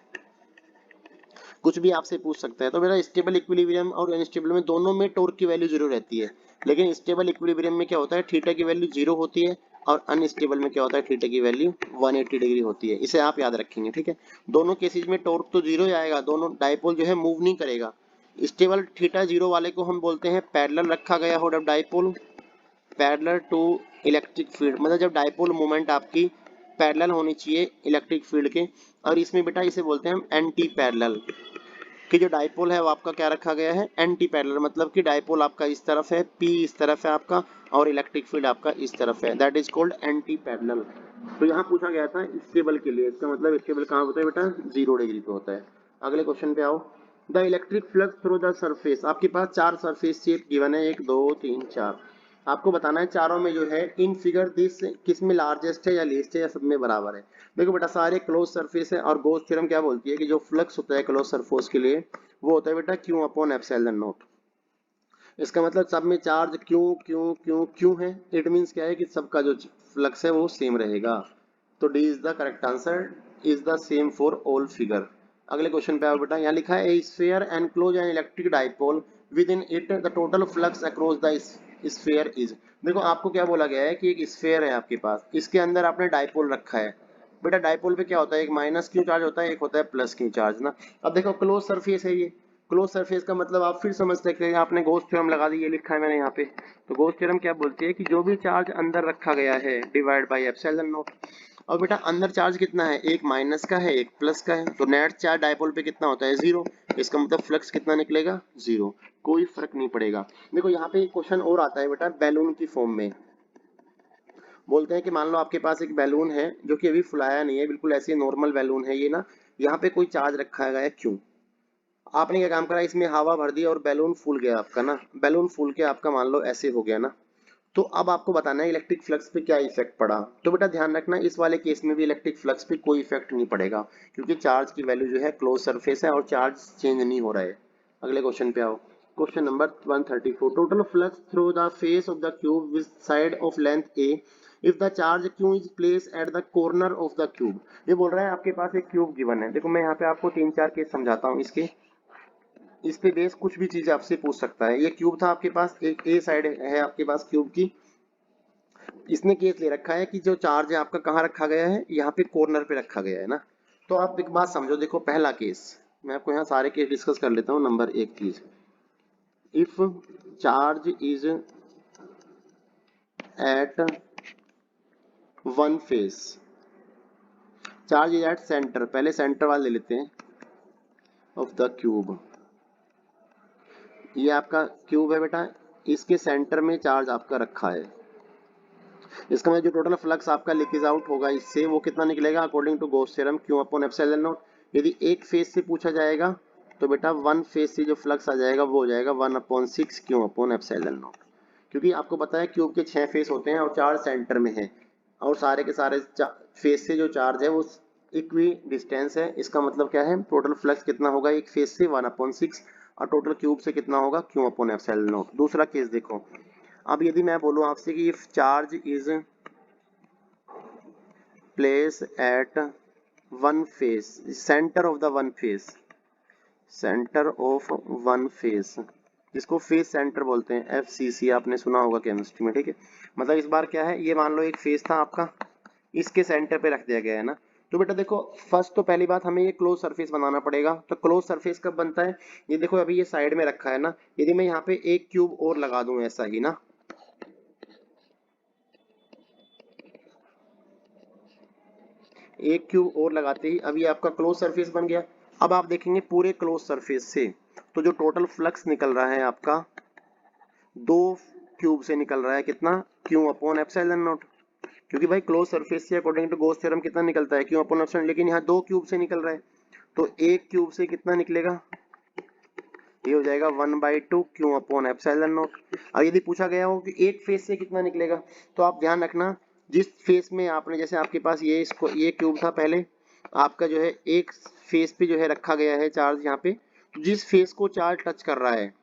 कुछ भी आपसे पूछ सकता है। तो बेटा स्टेबल इक्विलिब्रियम और अनस्टेबल में दोनों में टॉर्क की वैल्यू जीरो रहती है, लेकिन स्टेबल इक्विलिब्रियम में क्या होता है, थीटा की वैल्यू जीरो होती है, और अनस्टेबल में क्या होता है, थीटा की वैल्यू 180 डिग्री होती है। इसे आप याद रखेंगे। ठीक है, दोनों केसेस में टॉर्क तो जीरो ही आएगा, दोनों डाइपोल जो है मूव नहीं करेगा। स्टेबल थीटा जीरो वाले को हम बोलते हैं पैरेलल रखा गया हो dipole, parallel to electric field, मतलब जब डाइपोल मोमेंट आपकी पैरेलल होनी चाहिए इलेक्ट्रिक फील्ड के। और इसमें बेटा इसे बोलते हैं हम एंटी पैरेलल, कि जो डाइपोल है वो आपका क्या रखा गया है, एंटी पैरेलल, मतलब कि डाइपोल आपका इस तरफ है, P इस तरफ है आपका, और इलेक्ट्रिक फील्ड आपका इस तरफ है, that is called anti parallel. तो यहाँ पूछा गया था स्टेबल के लिए, इसका मतलब स्टेबल कहाँ होता है बेटा, 0 डिग्री पे होता है। अगले क्वेश्चन पे आओ। The electric flux through the surface, आपके पास 4 सरफेस शेप गिवन है, 1 2 3 4। आपको बताना है चारों में जो है इन फिगर दिस किस में लार्जेस्ट है या लीस्ट है या सब में बराबर है। देखो बेटा सारे क्लोज सरफेस है, और गॉस थ्योरम क्या बोलती है कि जो फ्लक्स होता है क्लोज सरफेस के लिए वो होता है बेटा Q/ε0। इसका मतलब सब में चार्ज क्यों है, इट मीन्स क्या है कि सबका जो फ्लक्स है वो सेम रहेगा। तो D is the correct answer, is the same for all figure. अगले क्वेश्चन पे आओ बेटा, यहाँ लिखा है ए sphere enclose N electric dipole with in it the total flux across the sphere is. देखो आपको क्या बोला गया है कि एक स्फीयर है आपके पास, इसके अंदर आपने डाइपोल रखा है। बेटा डाइपोल पे क्या होता है, एक माइनस क्यू चार्ज होता है, एक होता है प्लस क्यू चार्ज ना। अब देखो क्लोज सरफेस है ये, क्लोज सरफेस का मतलब आप फिर समझ सकते हैं, आपने गॉस थ्योरम लगा दी, ये लिखा है मैंने यहाँ पे। तो गॉस थ्योरम क्या बोलती है कि जो भी चार्ज अंदर रखा गया है डिवाइड बाय एप्सिलॉन नॉट। और बेटा अंदर चार्ज कितना है, एक माइनस का है एक प्लस का है, तो नेट चार्ज डाइपोल पे कितना होता है, 0। इसका मतलब फ्लक्स कितना निकलेगा, 0, कोई फर्क नहीं पड़ेगा। देखो यहाँ पे एक क्वेश्चन और आता है बेटा बैलून की फॉर्म में। बोलते हैं कि मान लो आपके पास एक बैलून है जो कि अभी फुलाया नहीं है, बिल्कुल ऐसे नॉर्मल बैलून है ये ना, यहाँ पे कोई चार्ज रखा गया है क्यों। आपने क्या काम करा, इसमें हवा भर दी और बैलून फूल गया आपका ना, बैलून फूल के आपका मान लो ऐसे हो गया ना। तो अब आपको बताना है इलेक्ट्रिक फ्लक्स पे क्या इफेक्ट पड़ा। तो बेटा ध्यान रखना इस वाले केस में भी इलेक्ट्रिक फ्लक्स पे कोई इफेक्ट नहीं पड़ेगा, क्योंकि चार्ज की वैल्यू जो है क्लोज सरफेस है और चार्ज चेंज नहीं हो रहा है। अगले क्वेश्चन पे आओ। Question number 134। Total flux through the face of the cube with side of length A if the charge q is place at the corner of the cube. ये बोल रहा है आपके पास एक क्यूब गिवन है। देखो मैं यहाँ पे आपको 3 4 केस समझाता हूँ इसके, इस पे बेस कुछ भी चीज आपसे पूछ सकता है। ये क्यूब था आपके पास, एक ए साइड है आपके पास क्यूब की, इसने केस ले रखा है कि जो चार्ज है आपका कहाँ रखा गया है, यहाँ पे कॉर्नर पे रखा गया है ना। तो आप एक बात समझो, देखो पहला केस, मैं आपको यहाँ सारे केस डिस्कस कर लेता हूँ। नंबर 1 चीज, if charge is at one face, charge is at centre, पहले सेंटर वाले ले लेते हैं ऑफ द क्यूब। ये आपका क्यूब है बेटा, इसके सेंटर में चार्ज आपका रखा है। इसका मतलब जो टोटल फ्लक्स आपका लीकेज आउट होगा इससे वो कितना निकलेगा, according to Gauss theorem Q/ε0। यदि एक फेज से पूछा जाएगा तो बेटा वन फेज से जो फ्लक्स आ जाएगा वो हो जाएगा 1/6 Q/ε0। क्योंकि आपको पता है क्यूब के 6 फेस होते हैं और चार्ज सेंटर में है, और सारे के सारे फेस से जो चार्ज है वो इक्वी डिस्टेंस है। इसका मतलब क्या है, टोटल फ्लक्स कितना होगा एक फेज से 1/6, और टोटल क्यूब से कितना होगा क्यू अपॉन एप्सिलॉन नॉट। दूसरा केस देखो, अब यदि मैं बोलूं आपसे कि if charge is place eight one face, centre of the one face, centre of one face, जिसको फेस सेंटर बोलते हैं, FCC आपने सुना होगा केमिस्ट्री में, ठीक है। मतलब इस बार क्या है, ये मान लो एक फेस था आपका, इसके सेंटर पे रख दिया गया है ना। तो बेटा देखो फर्स्ट तो पहली बात हमें ये क्लोज सरफेस बनाना पड़ेगा। तो क्लोज सरफेस कब बनता है, ये देखो अभी ये साइड में रखा है ना, यदि मैं यहाँ पे एक क्यूब और लगा दूं ऐसा ही ना, एक क्यूब और लगाते ही अभी आपका क्लोज सरफेस बन गया। अब आप देखेंगे पूरे क्लोज सरफेस से तो जो टोटल फ्लक्स निकल रहा है आपका दो क्यूब से निकल रहा है, कितना, क्यू अपॉन एप्सिलॉन नॉट। क्योंकि भाई क्लोज सरफेस से अकॉर्डिंग टू गॉस थ्योरम कितना निकलता है, क्यू अपॉन एप्सिलॉन, लेकिन यहाँ दो क्यूब से निकल रहा है, तो एक क्यूब से कितना निकलेगा, ये हो जाएगा 1/2 क्यू अपॉन एप्सिलॉन नॉट। और यदि पूछा गया हो कि एक फेस से कितना निकलेगा, तो आप ध्यान रखना जिस फेस में आपने, जैसे आपके पास ये इसको ये क्यूब था पहले, आपका जो है एक फेस पे जो है रखा गया है चार्ज यहाँ पे, तो जिस फेस को चार्ज टच कर रहा है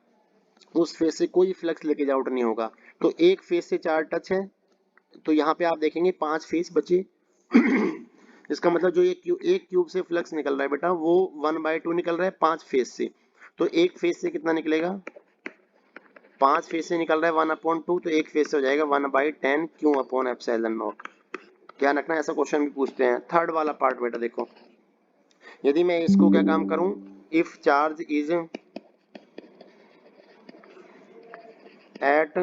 उस फेस से कोई फ्लक्स लीकेज आउट नहीं होगा। तो एक फेस से चार्ज टच है, तो यहाँ पे आप देखेंगे 5 फेस बचे। इसका मतलब जो एक क्यूब से फ्लक्स निकल रहा है बेटा वो 1/2 निकल रहा है 5 फेस से। तो एक फेस से कितना निकलेगा, 5 फेस से निकल रहा है 1/2, तो एक फेस से हो जाएगा 1/10 क्यू अपॉन एप्सिलॉन नॉट। ध्यान रखना ऐसा क्वेश्चन भी पूछते हैं। थर्ड वाला पार्ट बेटा देखो, यदि मैं इसको क्या काम करूं, if charge is at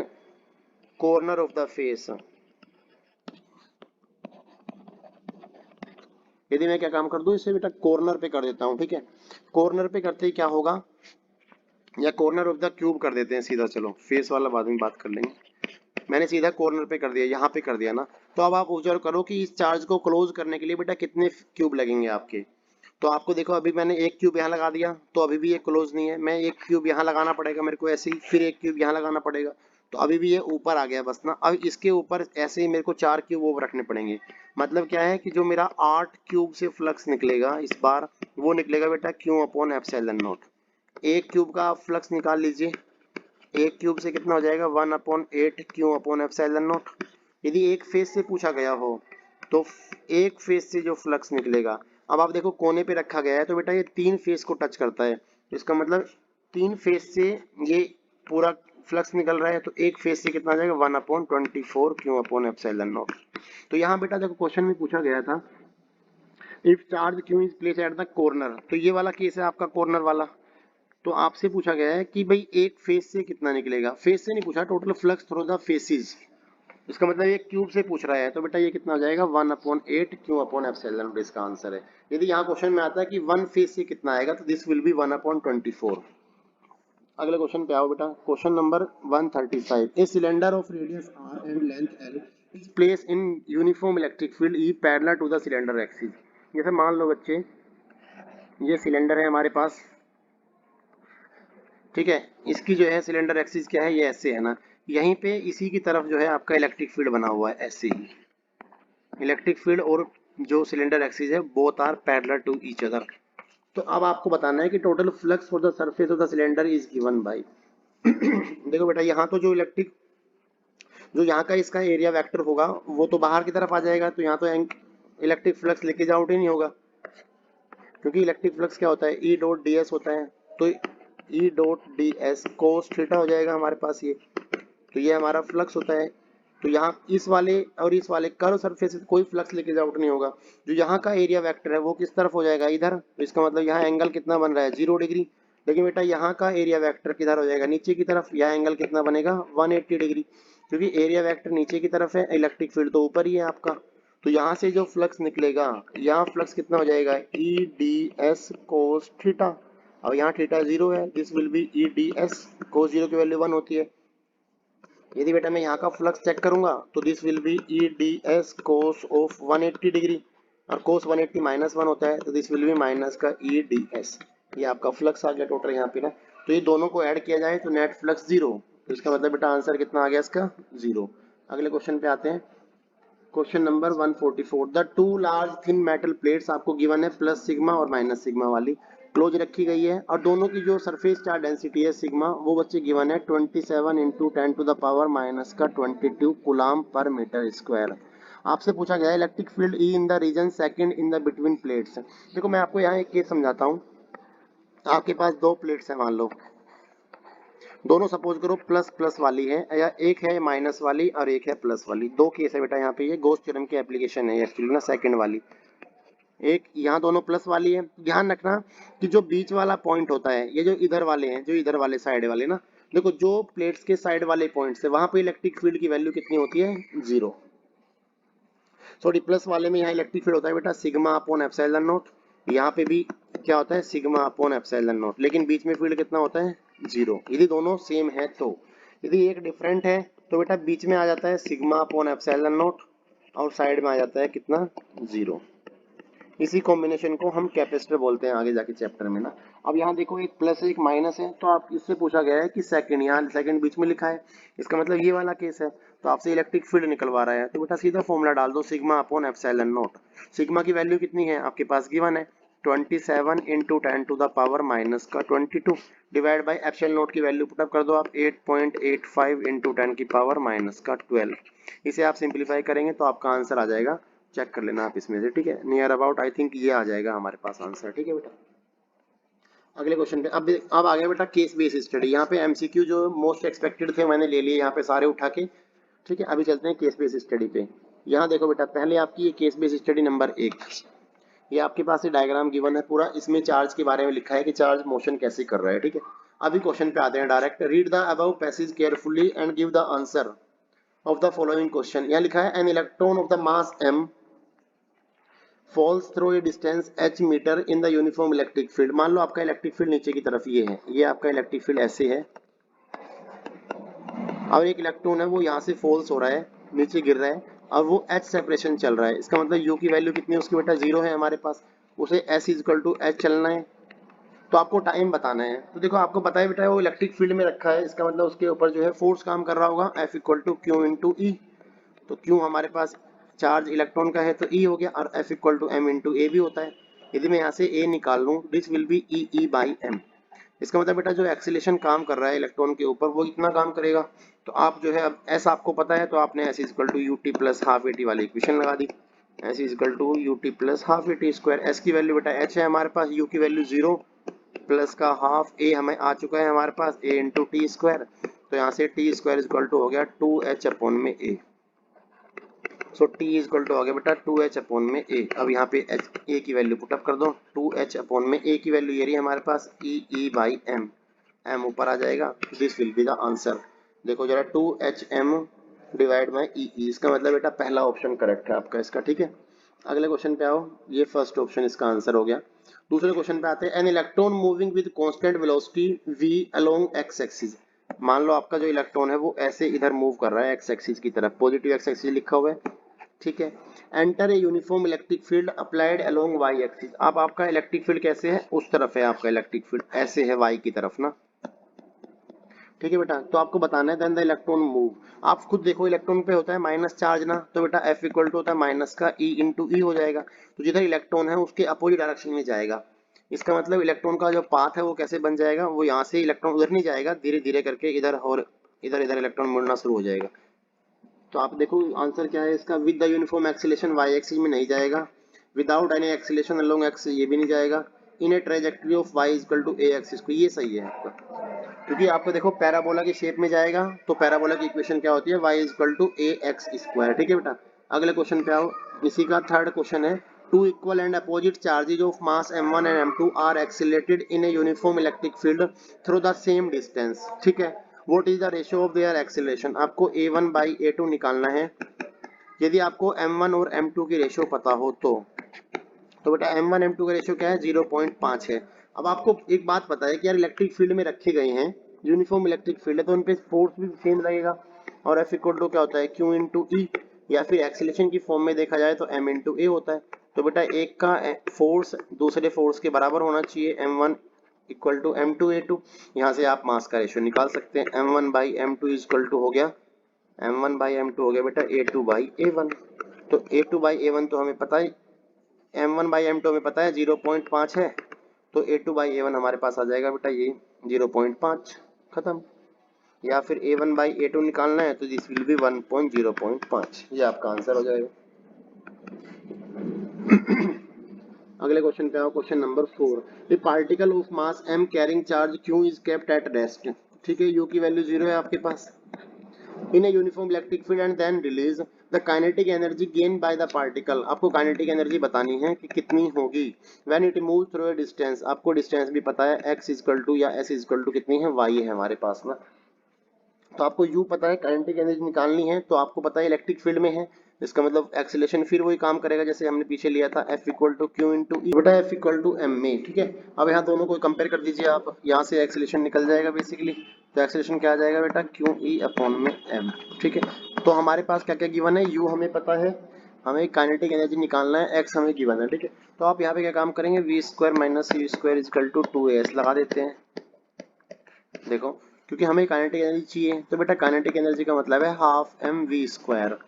corner of the face, यदि मैं क्या काम कर दूं इसे बेटा कॉर्नर पे कर देता हूं, ठीक है। कॉर्नर पे करते ही क्या होगा, या कॉर्नर ऑफ द क्यूब कर देते हैं सीधा, चलो फेस वाला बाद में बात कर लेंगे। मैंने सीधा कॉर्नर पे कर दिया, यहाँ पे कर दिया ना। तो अब आप ऑब्जर्व करो कि इस चार्ज को क्लोज करने के लिए बेटा कितने क्यूब लगेंगे आपके। तो आपको देखो अभी मैंने एक क्यूब यहाँ लगा दिया, तो अभी भी ये क्लोज नहीं है, मैं एक क्यूब यहाँ लगाना पड़ेगा मेरे को ऐसे ही, फिर एक क्यूब यहाँ लगाना पड़ेगा, तो अभी भी ये ऊपर आ गया बस ना। अब इसके ऊपर ऐसे ही मेरे को 4 क्यूब और रखने पड़ेंगे। मतलब क्या है कि जो मेरा 8 क्यूब से फ्लक्स निकलेगा इस बार, वो निकलेगा बेटा क्यू अपॉन एप्सिलॉन नॉट। एक क्यूब का आप फ्लक्स निकाल लीजिए, एक क्यूब से कितना हो जाएगा 1/8 क्यू अपॉन एप्सिलॉन नॉट। यदि एक फेस से पूछा गया हो तो एक फेस से जो फ्लक्स निकलेगा, अब आप देखो कोने पे रखा गया है तो बेटा ये 3 फेस को टच करता है, तो इसका मतलब 3 फेस से ये पूरा फ्लक्स निकल रहा है, तो एक फेस से कितना आ जाएगा 1/24 क्यू अपॉन एप्सिलॉन नॉट। तो यहाँ बेटा देखो क्वेश्चन में पूछा गया था if charge q is place at the corner, तो ये वाला केस है आपका कॉर्नर वाला। तो आपसे पूछा गया है कि भाई एक फेस से कितना निकलेगा, फेस से नहीं पूछा, total flux through the faces, इसका मतलब ये क्यूब से पूछ रहा है, तो बेटा ये कितना हो जाएगा 1/8 क्यू अपॉन एप्सिलॉन नॉट, इसका आंसर है। यदि यहाँ क्वेश्चन में आता है कि वन फेस से कितना आएगा, तो दिस विल बी 1/24। अगले क्वेश्चन पे आओ बेटा, question number 135। A cylinder of radius r and length l is place in uniform electric field E parallel to the cylinder axis. जैसे मान लो बच्चे ये सिलेंडर है हमारे पास, ठीक है, इसकी जो है सिलेंडर एक्सिस क्या है, ये ऐसे है ना, यहीं पे इसी की तरफ जो है आपका इलेक्ट्रिक फील्ड बना हुआ है ऐसे ही, इलेक्ट्रिक फील्ड और जो सिलेंडर एक्सिस है both are parallel to each other. तो अब आपको बताना है कि total flux for the surface of the cylinder is given by देखो बेटा यहाँ तो जो इलेक्ट्रिक, जो यहाँ का इसका एरिया वेक्टर होगा वो तो बाहर की तरफ आ जाएगा, तो यहाँ तो इलेक्ट्रिक फ्लक्स लीकेज आउट ही नहीं होगा, क्योंकि इलेक्ट्रिक फ्लक्स क्या होता है ई डॉट डी एस होता है, तो E dot D S cos theta हो जाएगा हमारे पास ये, तो ये हमारा फ्लक्स होता है। तो यहाँ इस वाले और इस वाले कर्व सरफेस से कोई फ्लक्स लीकेज आउट नहीं होगा। जो यहाँ का एरिया वेक्टर है वो किस तरफ हो जाएगा, इधर, तो इसका मतलब यहाँ एंगल कितना बन रहा है 0 डिग्री। लेकिन बेटा यहाँ का एरिया वेक्टर किधर हो जाएगा, नीचे की तरफ, यहाँ एंगल कितना बनेगा 180 डिग्री, क्योंकि एरिया वेक्टर नीचे की तरफ है, इलेक्ट्रिक फील्ड तो ऊपर ही है आपका। तो यहाँ से जो फ्लक्स निकलेगा, यहाँ फ्लक्स कितना हो जाएगा E D S cos theta, और यहाँ थीटा 0 है, this will be E D S, cos 0 की वैल्यू 1 होती है। यदि बेटा मैं यहाँ का फ्लक्स चेक करूंगा तो this will be E D S cos of 180 degree, और कोस 180 -1 होता है, तो दिस विल बी माइनस का ई डी एस। ये आपका फ्लक्स आ गया टोटल यहाँ पे ना। तो ये दोनों को ऐड किया जाए तो नेट फ्लक्स 0, तो इसका मतलब बेटा आंसर कितना आ गया इसका 0। अगले क्वेश्चन पे आते हैं, question number 144। The two large thin metal plates आपको गिवन है प्लस सिग्मा और माइनस सिग्मा वाली, क्लोज रखी गई है और दोनों की जो सरफेस चार्ज डेंसिटी है सिग्मा वो बच्चे गिवन है 27 into 10 to the power minus का 22 कूलम पर मीटर स्क्वायर। आपसे पूछा गया है electric field E in the region second in the between plates. देखो मैं आपको यहाँ एक केस समझाता हूँ। आपके पास दो प्लेट्स हैं मान लो, दोनों सपोज करो प्लस प्लस वाली है या एक है माइनस वाली और एक है प्लस वाली। दो केस है बेटा यहाँ पे, ये गॉस थ्योरम की एप्लीकेशन है एक्चुअली ना सेकंड वाली। एक यहाँ दोनों प्लस वाली है। ध्यान रखना कि जो बीच वाला पॉइंट होता है, ये जो इधर वाले हैं, जो इधर वाले साइड वाले ना, देखो जो प्लेट्स के साइड वाले पॉइंट्स है वहां पे इलेक्ट्रिक फील्ड की वैल्यू कितनी होती है, 0। सॉरी प्लस वाले में यहाँ इलेक्ट्रिक फील्ड होता है बेटा सिग्मा अपॉन एप्सिलॉन नॉट। यहाँ पे भी क्या होता है, सिग्मा अपॉन एप्सिलॉन नॉट, लेकिन बीच में फील्ड कितना होता है, 0। यदि दोनों सेम है तो, यदि एक डिफरेंट है तो बेटा बीच में आ जाता है सिग्मा अपॉन एप्सिलॉन नॉट और साइड में आ जाता है कितना, 0। इसी कॉम्बिनेशन को हम कैपेसिटर बोलते हैं आगे जाके चैप्टर में ना। अब यहाँ देखो एक प्लस एक माइनस है, तो आप इससे पूछा गया है कि सेकंड, यहाँ सेकंड बीच में लिखा है, इसका मतलब ये वाला केस है, तो आपसे इलेक्ट्रिक फील्ड निकलवा रहा है, तो बेटा सीधा फॉर्मूला डाल दो sigma upon epsilon naught. Sigma की वैल्यू कितनी है आपके पास गिवन है 27 into 10 to the power minus का 22 डिवाइड बाई एप्सिलॉन नॉट की वैल्यू पुटअप कर दो आप 8.85 इंटू 10 की पावर माइनस का 12। इसे आप सिंप्लीफाई करेंगे तो आपका आंसर आ जाएगा, चेक कर लेना आप इसमें से, ठीक है, नियर अबाउट आई थिंक ये आ जाएगा हमारे पास आंसर, ठीक है बेटा। अगले क्वेश्चन पे अब आ गया बेटा केस बेस स्टडी। यहाँ पे एमसीक्यू जो मोस्ट एक्सपेक्टेड थे मैंने ले लिए यहाँ पे सारे उठा के, ठीक है। अभी चलते हैं केस बेस स्टडी पे। यहाँ देखो बेटा पहले आपकी ये केस बेस स्टडी नंबर 1, ये आपके पास ये डायग्राम गिवन है पूरा, इसमें चार्ज के बारे में लिखा है कि चार्ज मोशन कैसे कर रहा है, ठीक है। अभी क्वेश्चन पे आते हैं direct. Read the above passage carefully and give the answer of the following question. यहाँ लिखा है an electron of the mass m falls through a distance h metre in the uniform electric field. मान लो आपका इलेक्ट्रिक फील्ड नीचे की तरफ ये है, ये आपका इलेक्ट्रिक फील्ड ऐसे है और एक इलेक्ट्रॉन है वो यहाँ से फॉल्स हो रहा है, नीचे गिर रहा है और वो h सेपरेशन चल रहा है। इसका मतलब u की वैल्यू कितनी है उसकी बेटा 0 है हमारे पास, उसे s इक्वल टू h चलना है, तो आपको टाइम बताना है। तो देखो आपको पता है बेटा वो इलेक्ट्रिक फील्ड में रखा है, इसका मतलब उसके ऊपर जो है फोर्स काम कर रहा होगा F equal to Q into E. तो क्यू हमारे पास चार्ज इलेक्ट्रॉन का है तो E हो गया और F equal to M into A भी होता है। यदि मैं यहाँ से A निकाल लूँ this will be E E by M. इसका मतलब बेटा जो एक्सीलेशन काम कर रहा है इलेक्ट्रॉन के ऊपर वो कितना काम करेगा, तो आप जो है अब S आपको पता है तो आपने S equal to U T plus half A T वाली इक्वेशन लगा दी, S equal to U T plus half A T square. S की वैल्यू बेटा H है हमारे पास, U की वैल्यू 0 प्लस का हाफ ए हमें आ चुका है हमारे पास a इंटू टी स्क्वायर, तो यहाँ से टी स्क्वायर इक्वल टू हो गया 2h अपॉन में a। So T equal to हो गया बेटा 2h अपॉन में a। अब यहाँ पे h a की वैल्यू पुटअप कर दो, 2h अपॉन में a की वैल्यू ये रही हमारे पास e बाई m, m ऊपर आ जाएगा, this will be the answer. देखो जरा 2hm डिवाइड बाई e, इसका मतलब बेटा पहला ऑप्शन करेक्ट है आपका इसका, ठीक है। अगले क्वेश्चन पे आओ, ये फर्स्ट ऑप्शन इसका आंसर हो गया। दूसरे क्वेश्चन पे आते हैं an electron moving with constant velocity v along x axis. मान लो आपका जो इलेक्ट्रॉन है वो ऐसे इधर मूव कर रहा है x एक्सिस की तरफ, पॉजिटिव x एक्सिस लिखा हुआ है, ठीक है। Enter a uniform electric field applied along y axis. अब आपका इलेक्ट्रिक फील्ड कैसे है, उस तरफ है आपका इलेक्ट्रिक फील्ड, ऐसे है y की तरफ ना, ठीक है बेटा। तो आपको बताना है देन द इलेक्ट्रॉन मूव। आप खुद देखो इलेक्ट्रॉन पे होता है माइनस चार्ज ना, तो बेटा F इक्वल टू होता है माइनस का E इंटू ई हो जाएगा, तो जिधर इलेक्ट्रॉन है उसके अपोजिट डायरेक्शन में जाएगा। इसका मतलब इलेक्ट्रॉन का जो पाथ है वो कैसे बन जाएगा, वो यहाँ से इलेक्ट्रॉन उधर नहीं जाएगा, धीरे धीरे करके इधर और इधर इधर इलेक्ट्रॉन मुड़ना शुरू हो जाएगा। तो आप देखो आंसर क्या है इसका, with the uniform acceleration y axis में नहीं जाएगा, without any acceleration along x ये भी नहीं जाएगा, in a trajectory of y equal to a axis को, ये सही है आपका, क्योंकि आपको देखो पैराबोला की शेप में जाएगा तो पैराबोला की इक्वेशन क्या होती है y equal to A X square, ठीक है बेटा। अगले क्वेश्चन पे आओ, इसी का थर्ड क्वेश्चन है two equal and opposite charges of mass m1 and m2 are accelerated in a uniform electric field through the same distance, ठीक है। What is the ratio of their acceleration, आपको a1 बाई a2 निकालना है। यदि आपको m1 और m2 की रेशियो पता हो तो बेटा m1 m2 का रेशियो क्या है, 0.5 है। अब आपको एक बात पता है कि यार इलेक्ट्रिक फील्ड में रखे गए हैं, यूनिफॉर्म इलेक्ट्रिक फील्ड है तो उन पे फोर्स भी सेम लगेगा, और F इक्वल टू क्या होता है Q इंटू ई, या फिर एक्सीलरेशन की फॉर्म में देखा जाए तो m इंटू ए होता है। तो बेटा एक का फोर्स दूसरे फोर्स के बराबर होना चाहिए, m1 equal to m2 a2। यहाँ से आप मास का रेशियो निकाल सकते हैं, m1 by m2 equal to हो गया m1 बाई m2 हो गया बेटा a2 बाई a1। तो a2 बाई a1 तो हमें पता है, m1 बाई m2 हमें पता है 0.5 है, तो A2/A1 हमारे पास आ जाएगा बेटा ये 0.5, खत्म। या फिर A1/A2 निकालना है तो दिस विल बी 1.0.5, ये आपका आंसर हो जाएगा। अगले क्वेश्चन पे आओ, question number 4। A particle of mass m carrying charge q is kept at rest. ठीक है, u की वैल्यू 0 है आपके पास। In a uniform electric field and then release the kinetic energy gain by the particle. आपको काइनेटिक एनर्जी बतानी है कि कितनी होगी when it move through a distance. आपको डिस्टेंस भी पता है, x इक्वल टू या s इक्वल टू कितनी है, y है हमारे पास ना। तो आपको u पता है, काइनेटिक एनर्जी निकालनी है, तो आपको पता है इलेक्ट्रिक फील्ड में है, इसका मतलब एक्सीलरेशन फिर वही काम करेगा जैसे हमने पीछे लिया था, F equal to Q into E बटा F इक्वल टू एम में। ठीक है, अब यहाँ दोनों को कंपेयर कर दीजिए आप, यहाँ से एक्सीलरेशन निकल जाएगा बेसिकली, तो एक्सीलरेशन क्या आ जाएगा बेटा, क्यू ई अपॉन में एम। ठीक है, तो हमारे पास क्या क्या गिवन है, u हमें पता है, हमें काइनेटिक एनर्जी निकालना है, x हमें गिवन है। ठीक है, तो आप यहाँ पे क्या काम करेंगे, V square minus U square equal to 2as लगा देते हैं। देखो, क्योंकि हमें काइनेटिक एनर्जी चाहिए, तो बेटा काइनेटिक एनर्जी का मतलब है हाफ एम वी स्क्वायर,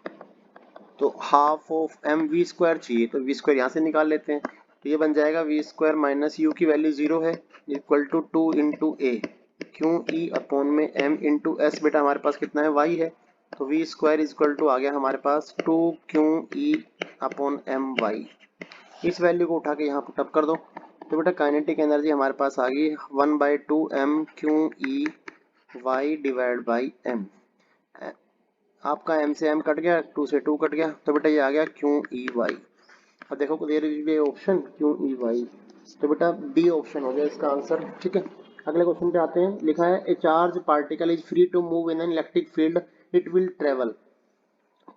तो half of M V square चाहिए, तो वी स्क्वायर यहाँ से निकाल लेते हैं, तो ये बन जाएगा वी स्क्वायर माइनस यू की वैल्यू 0 है equal to 2 into A Q E upon में एम इंटू एस। बेटा हमारे पास कितना है, वाई है, तो वी स्क्वायर इक्वल टू आ गया हमारे पास 2 Q E upon M Y. इस वैल्यू को उठा के यहाँ पुट अप कर दो, तो बेटा काइनेटिक एनर्जी हमारे पास आ गई 1/2 M Q E Y divide by M. आपका m से m कट गया, 2 से 2 कट गया, तो बेटा ये आ गया क्यू ई वाई। अब देखो there is B option Q E Y, तो बेटा बी ऑप्शन हो गया इसका आंसर। ठीक है, अगले क्वेश्चन पे आते हैं। लिखा है a charge particle is free to move in an electric field it will travel.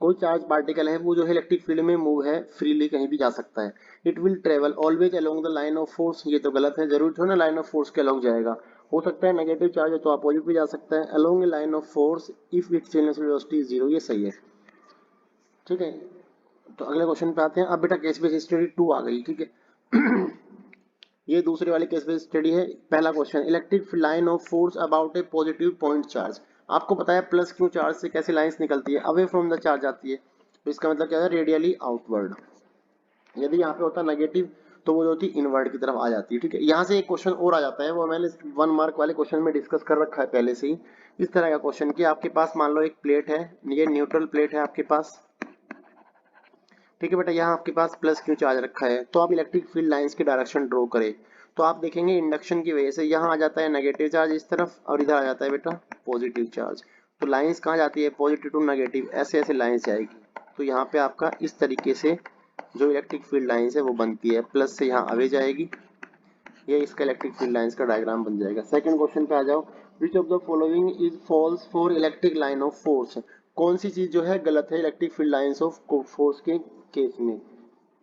कोई चार्ज पार्टिकल है वो जो है इलेक्ट्रिक फील्ड में मूव है, फ्रीली कहीं भी जा सकता है। It will travel always along the line of force, ये तो गलत है, जरूर थोड़ा ना लाइन ऑफ फोर्स के अलोंग जाएगा, हो सकता है नेगेटिव चार्ज है तो अपोजिट भी जा सकता है। Along A line of force if it's initial velocity is 0, ये सही है। ठीक है, तो अगले क्वेश्चन पे आते हैं। अब बेटा केस बेस्ड स्टडी 2 आ गई। ठीक है ये दूसरे वाली केस बेस्ड स्टडी है। पहला question, electric line of force about A positive point charge. आपको पता है प्लस क्यू चार्ज से कैसे लाइंस निकलती है, अवे फ्रॉम द चार्ज आती है, तो इसका मतलब क्या है, रेडियली आउटवर्ड। यदि यहाँ पे होता नेगेटिव तो वो जो होती इनवर्ड की तरफ आ जाती है। ठीक है, यहाँ से एक क्वेश्चन और आ जाता है, वो मैंने 1 मार्क वाले क्वेश्चन में डिस्कस कर रखा है पहले से ही। इस तरह का क्वेश्चन कि आपके पास मान लो एक प्लेट है, ये न्यूट्रल प्लेट है आपके पास। ठीक है बेटा, यहाँ आपके पास प्लस क्यू चार्ज रखा है, तो आप इलेक्ट्रिक फील्ड लाइंस की डायरेक्शन ड्रॉ करें, तो आप देखेंगे इंडक्शन की वजह से यहाँ आ जाता है नेगेटिव चार्ज इस तरफ, और इधर आ जाता है बेटा पॉजिटिव चार्ज। तो लाइंस कहाँ जाती है, पॉजिटिव टू नेगेटिव, ऐसे ऐसे लाइंस जाएगी। तो यहाँ पे आपका इस तरीके से जो इलेक्ट्रिक फील्ड लाइंस है वो बनती है, प्लस से यहाँ अवे जाएगी, ये इसका इलेक्ट्रिक फील्ड लाइंस का डायग्राम बन जाएगा। सेकंड क्वेश्चन पे आ जाओ। Which of the following is false for electric line of force. कौन सी चीज जो है गलत है electric field lines of force के केस में।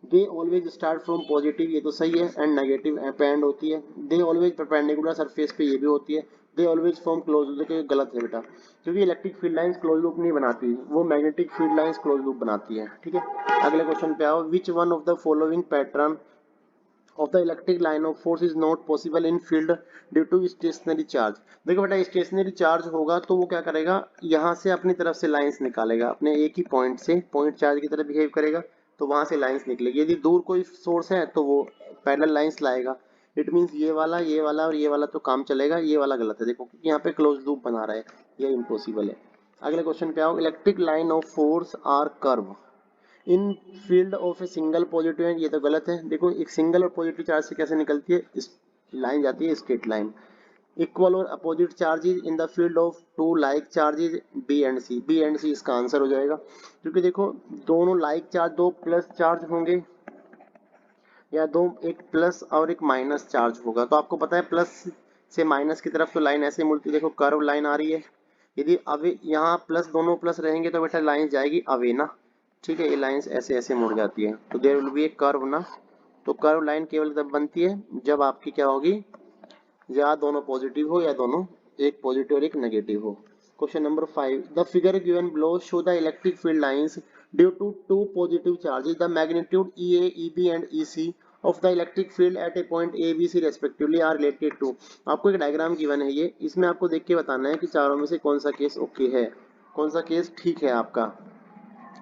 They always start from positive, ये तो सही है, एंड नेगेटिव एंड होती है। दे ऑलवेज परपेंडिकुलर सरफेस पे, ये भी होती है। They always form close loop, ये गलत है बेटा, क्योंकि electric field lines close loop नहीं बनाती, वो magnetic field lines close loop बनाती है। ठीक है, अगले क्वेश्चन पे आओ। Which one of the following pattern of the electric line of force is not possible in field due to stationary charge। देखो बेटा स्टेशनरी चार्ज होगा तो वो क्या करेगा, यहाँ से अपनी तरफ से लाइंस निकालेगा, अपने एक ही पॉइंट से, पॉइंट चार्ज की तरह बिहेव करेगा, तो वहां से लाइंस निकलेगी। यदि दूर कोई सोर्स है तो वो पैरेलल लाइंस लाएगा। इट मीन्स ये वाला और ये वाला तो काम चलेगा, ये वाला गलत है, देखो क्योंकि यहाँ पे क्लोज लूप बना रहा है, ये इम्पॉसिबल है। अगले क्वेश्चन पे आओ। Electric line of force are curve in field of a single positive and, ये तो गलत है। देखो एक सिंगल और पॉजिटिव चार्ज से कैसे निकलती है, इस लाइन जाती है स्ट्रेट लाइन। इक्वल और opposite charges in the field of two like charges B and C. B and C इसका आंसर हो जाएगा, क्योंकि देखो दोनों लाइक चार्ज, दो प्लस चार्ज होंगे या दो, एक प्लस और एक माइनस चार्ज होगा, तो आपको पता है प्लस से माइनस की तरफ तो लाइन ऐसे मुड़ती है, देखो कर्व लाइन आ रही है। यदि अवे यहाँ प्लस, दोनों प्लस रहेंगे तो बेटा लाइन जाएगी अवे ना। ठीक है, ये लाइंस ऐसे ऐसे मुड़ जाती है, तो there will be a curve ना। तो कर्व लाइन केवल तब बनती है जब आपकी क्या होगी, या दोनों पॉजिटिव हो या दोनों, एक पॉजिटिव और एक नेगेटिव हो। Question number 5, the figure given below show the electric field lines due to two positive charges the magnitude EA, EB and EC of the electric field at a point ABC respectively are related to. आपको एक डायग्राम गिवन है ये, इसमें आपको देख के बताना है कि चारों में से कौन सा केस ओके है, कौन सा केस ठीक है आपका।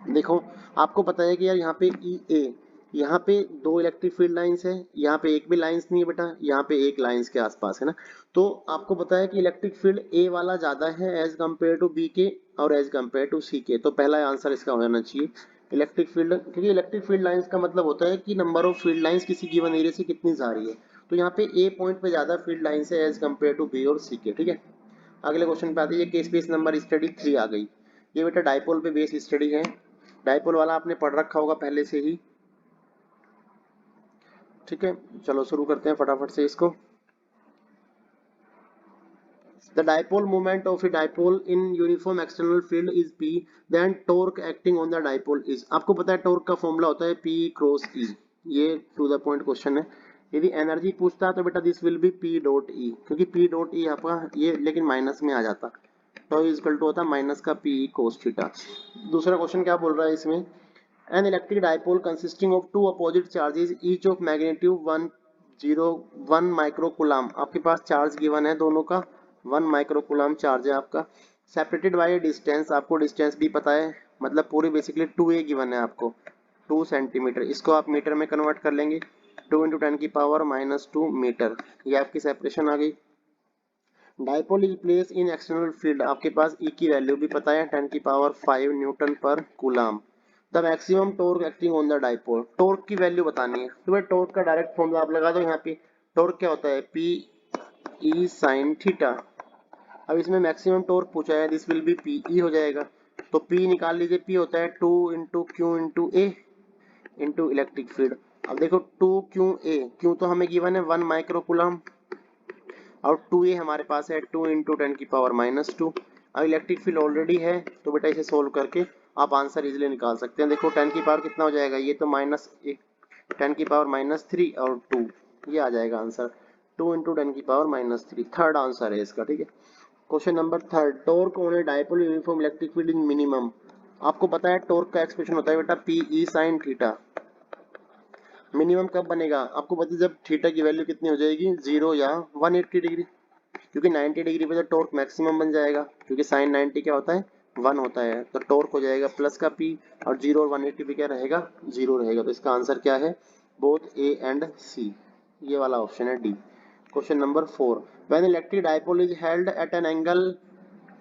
देखो आपको पता है कि यार यहाँ पे EA यहाँ पे दो इलेक्ट्रिक फील्ड लाइंस है, यहाँ पे एक भी लाइंस नहीं है बेटा, यहाँ पे एक लाइंस के आसपास है ना। तो आपको पता है कि इलेक्ट्रिक फील्ड ए वाला ज्यादा है एज कम्पेयर टू बी के और एज कम्पेयर टू सी के, तो पहला आंसर इसका हो जाना चाहिए इलेक्ट्रिक फील्ड, क्योंकि इलेक्ट्रिक फील्ड लाइंस का मतलब होता है कि नंबर ऑफ फील्ड लाइंस किसी गिवन एरिया से कितनी जा रही है। तो यहाँ पे ए पॉइंट पे ज्यादा फील्ड लाइंस है एज कम्पेयर टू बी और सी के, ठीक है। अगले क्वेश्चन पे आते हैं, ये केस बेस नंबर स्टडी 3 आ गई। ये बेटा डाइपोल पे बेस स्टडी है, डाइपोल वाला आपने पढ़ रखा होगा पहले से ही, ठीक है। चलो शुरू करते हैं फटाफट से इसको। The dipole moment of a dipole in uniform external field is P, then torque acting on the dipole is, आपको पता है टॉर्क का फॉर्मूला होता है P क्रॉस E। ये टू द पॉइंट क्वेश्चन है। यदि एनर्जी पूछता है तो बेटा this will B P dot E, क्योंकि P डॉट E आपका ये लेकिन माइनस में आ जाता, तो इक्वल टू होता माइनस का P cos थीटा। दूसरा क्वेश्चन क्या बोल रहा है इसमें, an electric dipole consisting of two opposite charges each of magnitude 1 microcoulomb, आपके पास चार्ज गिवन है दोनों का 1 माइक्रोकूलम चार्ज है आपका, सेपरेटेड बाय डिस्टेंस, आपको डिस्टेंस भी पता है, मतलब पूरी बेसिकली 2a गिवन है आपको 2 सेंटीमीटर, इसको आप मीटर में कन्वर्ट कर लेंगे 2 इंटू 10 की पावर -2 मीटर, ये आपकी सेपरेशन आ गई। Dipole is place in external field, आपके पास E की वैल्यू भी पता है 10 की पावर 5 न्यूटन पर coulomb. The maximum torque acting on the dipole, torque की वैल्यू बतानी है, तो भाई टॉर्क का डायरेक्ट फॉर्मूला आप लगा दो यहाँ पे, टॉर्क क्या होता है P E sin थीटा। अब इसमें मैक्सिमम टॉर्क पूछा है, this will B P E हो जाएगा, तो P निकाल लीजिए, P होता है 2 इंटू क्यू इंटू ए इंटू इलेक्ट्रिक फील्ड। अब देखो 2 क्यू ए, क्यू तो हमें गिवन है 1 माइक्रोकूलम और 2a हमारे पास है 2 इंटू 10 की पावर -2। अब इलेक्ट्रिक फील्ड ऑलरेडी है, तो बेटा इसे सोल्व करके आप आंसर इजीली निकाल सकते हैं। देखो 10 की पावर कितना हो जाएगा, ये तो -10 की पावर -3 और 2, ये आ जाएगा आंसर 2 इंटू 10 की पावर -3, थर्ड आंसर है इसका, ठीक है। Question number third, torque on a dipole uniform electric field in minimum, आपको पता है टॉर्क का एक्सप्रेशन होता है बेटा P E sine theta. Minimum कब बनेगा, आपको पता है जब थीटा की वैल्यू कितनी हो जाएगी 0 या 180 डिग्री, क्योंकि 90 डिग्री पे तो टॉर्क मैक्सिमम बन जाएगा, क्योंकि साइन 90 क्या होता है 1 होता है, तो टॉर्क हो जाएगा प्लस का P, और 0 और 180 पे क्या रहेगा 0 रहेगा, तो इसका आंसर क्या है बोथ A एंड C, ये वाला ऑप्शन है D. Question number 4, when electric dipole is held at an angle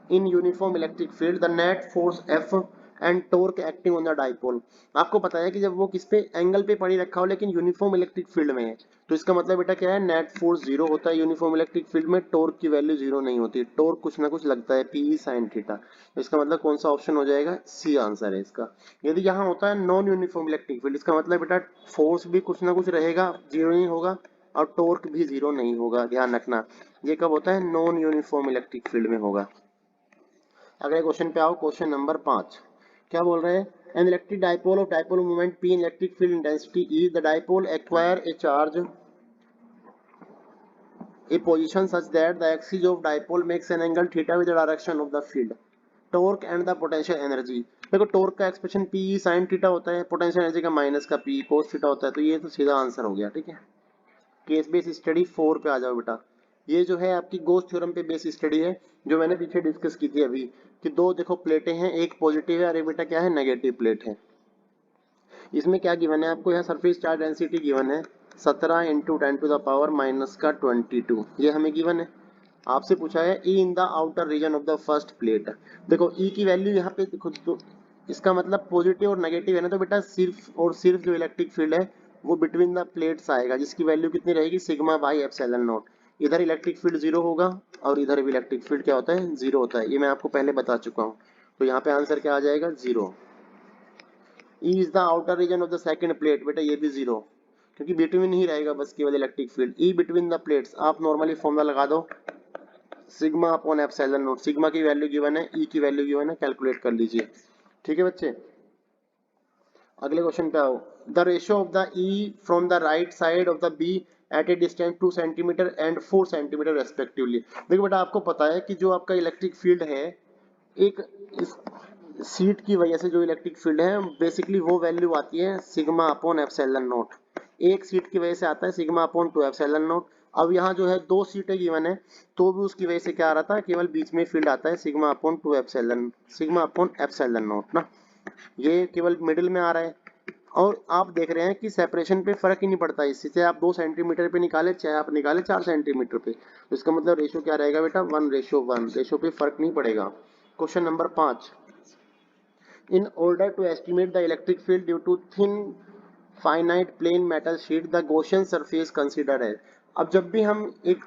in uniform electric field the net force F and torque acting on the dipole, आपको पता है कि जब वो किस पे एंगल पे पड़ी रखा हो लेकिन यूनिफॉर्म इलेक्ट्रिक फील्ड में है, तो इसका मतलब बेटा क्या है नेट फोर्स 0 होता है यूनिफॉर्म इलेक्ट्रिक फील्ड में, टॉर्क की वैल्यू 0 नहीं होती, टॉर्क कुछ ना कुछ लगता है पी साइन थीटा, तो इसका मतलब कौन सा ऑप्शन हो जाएगा सी आंसर है इसका। यदि यहाँ होता है नॉन यूनिफॉर्म इलेक्ट्रिक फील्ड, इसका मतलब बेटा फोर्स भी कुछ ना कुछ रहेगा 0 नहीं होगा और टॉर्क भी 0 नहीं होगा, ध्यान रखना ये कब होता है नॉन यूनिफॉर्म इलेक्ट्रिक फील्ड में होगा। अगले क्वेश्चन पे आओ, क्वेश्चन नंबर 5 क्या बोल रहे हैं, N electric dipole of dipole moment P electric field intensity E, the dipole acquire a charge A position such that the axis of dipole makes an angle theta with the direction of the field, torque and the potential energy. देखो टॉर्क का एक्सप्रेशन P sin थीटा होता है, पोटेंशियल एनर्जी का माइनस का P cos थीटा होता है, तो ये तो सीधा आंसर हो गया, ठीक है। केस बेस स्टडी 4 पे आ जाओ बेटा, ये जो है आपकी गोस थ्योरम पे बेस स्टडी है, जो मैंने पीछे डिस्कस की थी अभी, कि दो देखो प्लेटें हैं, एक पॉजिटिव है और एक बेटा क्या है नेगेटिव प्लेट है। इसमें क्या गिवन है आपको, यहाँ सरफेस चार्ज डेंसिटी गिवन है 17 into 10 to the power minus का 22, ये हमें गिवन है। आपसे पूछा है E in the outer region of the first plate, देखो ई की वैल्यू यहाँ पे देखो तो इसका मतलब पॉजिटिव और नेगेटिव है ना, तो बेटा सिर्फ और सिर्फ जो इलेक्ट्रिक फील्ड है वो बिटवीन द प्लेट्स आएगा, जिसकी वैल्यू कितनी रहेगी सिग्मा बाई एप्सिलॉन नॉट। इधर इलेक्ट्रिक फील्ड 0 होगा और इधर भी इलेक्ट्रिक फील्ड क्या होता है 0 होता है, ये मैं आपको पहले बता चुका हूँ, तो यहाँ पे आंसर क्या आ जाएगा 0। E is the outer region of the second plate, बेटा ये भी 0, क्योंकि बिटवीन ही रहेगा बस केवल electric field, E between the plates, आप नॉर्मली फॉर्मूला लगा दो sigma upon epsilon naught, sigma की वैल्यू गिवन है E की वैल्यू गिवन है, कैलकुलेट कर लीजिए, ठीक है बच्चे। अगले क्वेश्चन पे आओ, the ratio of the E from the right side of the B at a distance 2 centimetre and 4 centimetre respectively. देखो बेटा आपको पता है कि जो आपका इलेक्ट्रिक फील्ड है, एक इस सीट की वजह से जो इलेक्ट्रिक फील्ड है बेसिकली वो वैल्यू आती है सिग्मा अपॉन एप्सिलॉन नॉट, एक सीट की वजह से आता है सिग्मा अपॉन 2 एप्सिलॉन नॉट। अब यहाँ जो है दो सीटें गिवन है, तो भी उसकी वजह से क्या आ रहा था केवल बीच में फील्ड आता है sigma upon 2 epsilon, sigma upon epsilon not ना, ये केवल मिडिल में आ रहा है, और आप देख रहे हैं कि सेपरेशन पे फर्क ही नहीं पड़ता, इससे चाहे आप 2 सेंटीमीटर पे निकाले चाहे आप निकाले 4 सेंटीमीटर पे, तो इसका मतलब रेशो क्या रहेगा बेटा 1:1, रेशो पे फर्क नहीं पड़ेगा। Question number 5, in order to estimate the electric field due to thin finite plane metal sheet the Gaussian surface consider है। अब जब भी हम एक,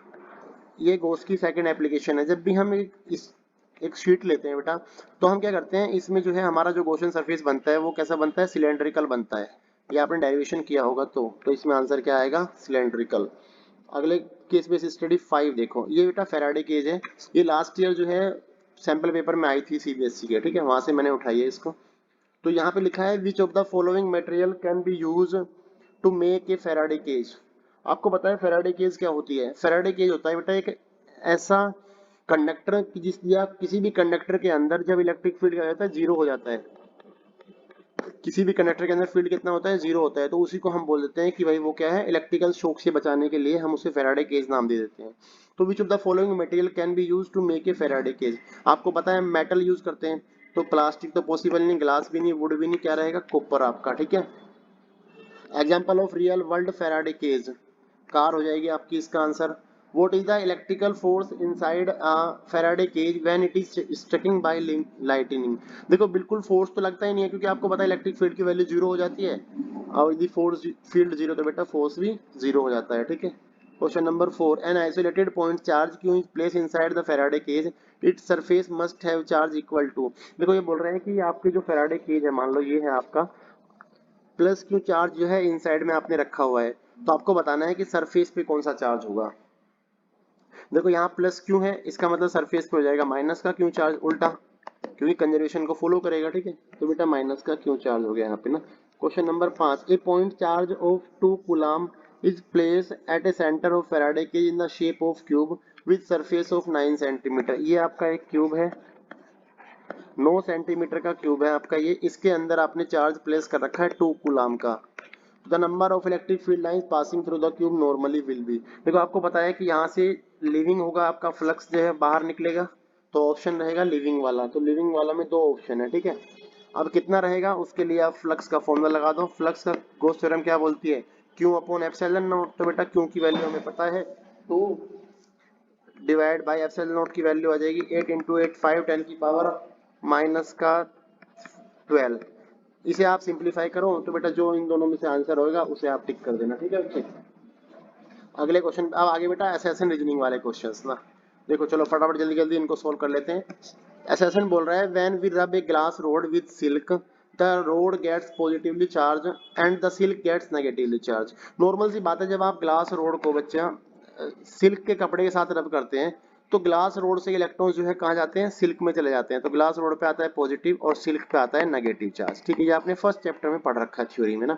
ये गॉस की सेकंड एप्लीकेशन है, जब भी हम एक शीट लेते हैं बेटा, तो हम क्या करते हैं, इसमें जो है हमारा जो गॉसियन सरफेस बनता है वो कैसा बनता है, सिलेंड्रिकल बनता है। ये आपने डेरिवेशन किया होगा, तो इसमें आंसर क्या आएगा, सिलेंड्रिकल। अगले केस बेस स्टडी 5 देखो, ये बेटा फेराडे केज है, ये लास्ट ईयर जो है सैंपल पेपर में आई थी सीबीएसई के, ठीक है, वहां से मैंने उठाई है इसको। तो यहाँ पे लिखा है which of the following material can be use to make a Faraday cage. आपको पता है फेराडे केज क्या होती है, फेराडे केज होता है बेटा एक ऐसा कंडक्टर की जिस, या किसी भी कंडक्टर के अंदर जब इलेक्ट्रिक फील्ड क्या होता है, जीरो हो जाता है। किसी भी कंडक्टर के अंदर फील्ड कितना होता है, जीरो होता है, तो उसी को हम बोल देते हैं कि भाई वो क्या है, इलेक्ट्रिकल शॉक से बचाने के लिए हम उसे फेराडे केज नाम दे देते हैं। तो which of the following material can be use to make a Faraday cage. आपको पता है मेटल यूज करते हैं, तो प्लास्टिक तो पॉसिबल नहीं, ग्लास भी नहीं, वुड भी नहीं, क्या रहेगा, कॉपर आपका, ठीक है। Example of real world Faraday cage, car हो जाएगी आपकी इसका answer. What is the electrical force inside a Faraday cage when it is striking by lightning? देखो बिल्कुल फोर्स तो लगता ही नहीं है, क्योंकि आपको पता है इलेक्ट्रिक फील्ड की वैल्यू जीरो हो जाती है, और यदि फोर्स फील्ड जीरो तो बेटा फोर्स भी जीरो हो जाता है, ठीक है। Question number 4, an isolated point charge q is place inside the Faraday cage, its surface must have charge equal to. देखो ये बोल रहे हैं कि आपके जो फेराडे केज है, मान लो ये है आपका, प्लस क्यू चार्ज जो है इनसाइड में आपने रखा हुआ है, तो आपको बताना है कि सरफेस पे कौन सा चार्ज होगा। देखो यहाँ प्लस क्यू है, इसका मतलब सरफेस पे हो जाएगा माइनस का क्यू चार्ज, उल्टा, क्योंकि कंजर्वेशन को फॉलो करेगा, ठीक है। तो बेटा माइनस का क्यू चार्ज हो गया यहाँ पे ना। Question number 5, a point charge of 2 coulomb is place at a centre of Faraday cage in the shape of cube with surface of 9 centimetre. ये आपका एक क्यूब है, 9 सेंटीमीटर का क्यूब है आपका ये, इसके अंदर आपने चार्ज प्लेस कर रखा है 2 कूलम का। The number of electric field lines passing through the cube normally will be. देखो आपको पता है कि यहाँ से लीविंग होगा, आपका फ्लक्स जो है बाहर निकलेगा, तो ऑप्शन रहेगा लीविंग वाला, तो लीविंग वाला में 2 ऑप्शन है, ठीक है। अब कितना रहेगा उसके लिए आप फ्लक्स का फॉर्मूला लगा दो, फ्लक्स का गॉस थ्योरम क्या बोलती है, क्यू अपॉन एप्सिलॉन नॉट। तो बेटा क्यू की वैल्यू हमें पता है, 2 डिवाइड बाई एप्सिलॉन नॉट की वैल्यू आ जाएगी 8 इंटू 8 5 10 की पावर माइनस का 12। इसे आप सिंप्लीफाई करो तो बेटा जो इन दोनों में से आंसर होगा उसे आप टिक कर देना, ठीक है बच्चे। अगले क्वेश्चन, अब आगे बेटा एसेशन रीजनिंग वाले क्वेश्चंस ना, देखो चलो फटाफट जल्दी जल्दी इनको सोल्व कर लेते हैं। एसेशन बोल रहा है when we rub a glass rod with silk the rod gets positively charge and the silk gets negatively charge. Normal सी बात है, जब आप ग्लास रोड को बच्चा सिल्क के कपड़े के साथ रब करते हैं, तो ग्लास रोड से इलेक्ट्रॉन्स जो है कहाँ जाते हैं, सिल्क में चले जाते हैं, तो ग्लास रोड पे आता है पॉजिटिव और सिल्क पे आता है नेगेटिव चार्ज, ठीक है। ये आपने फर्स्ट चैप्टर में पढ़ रखा है थ्योरी में ना।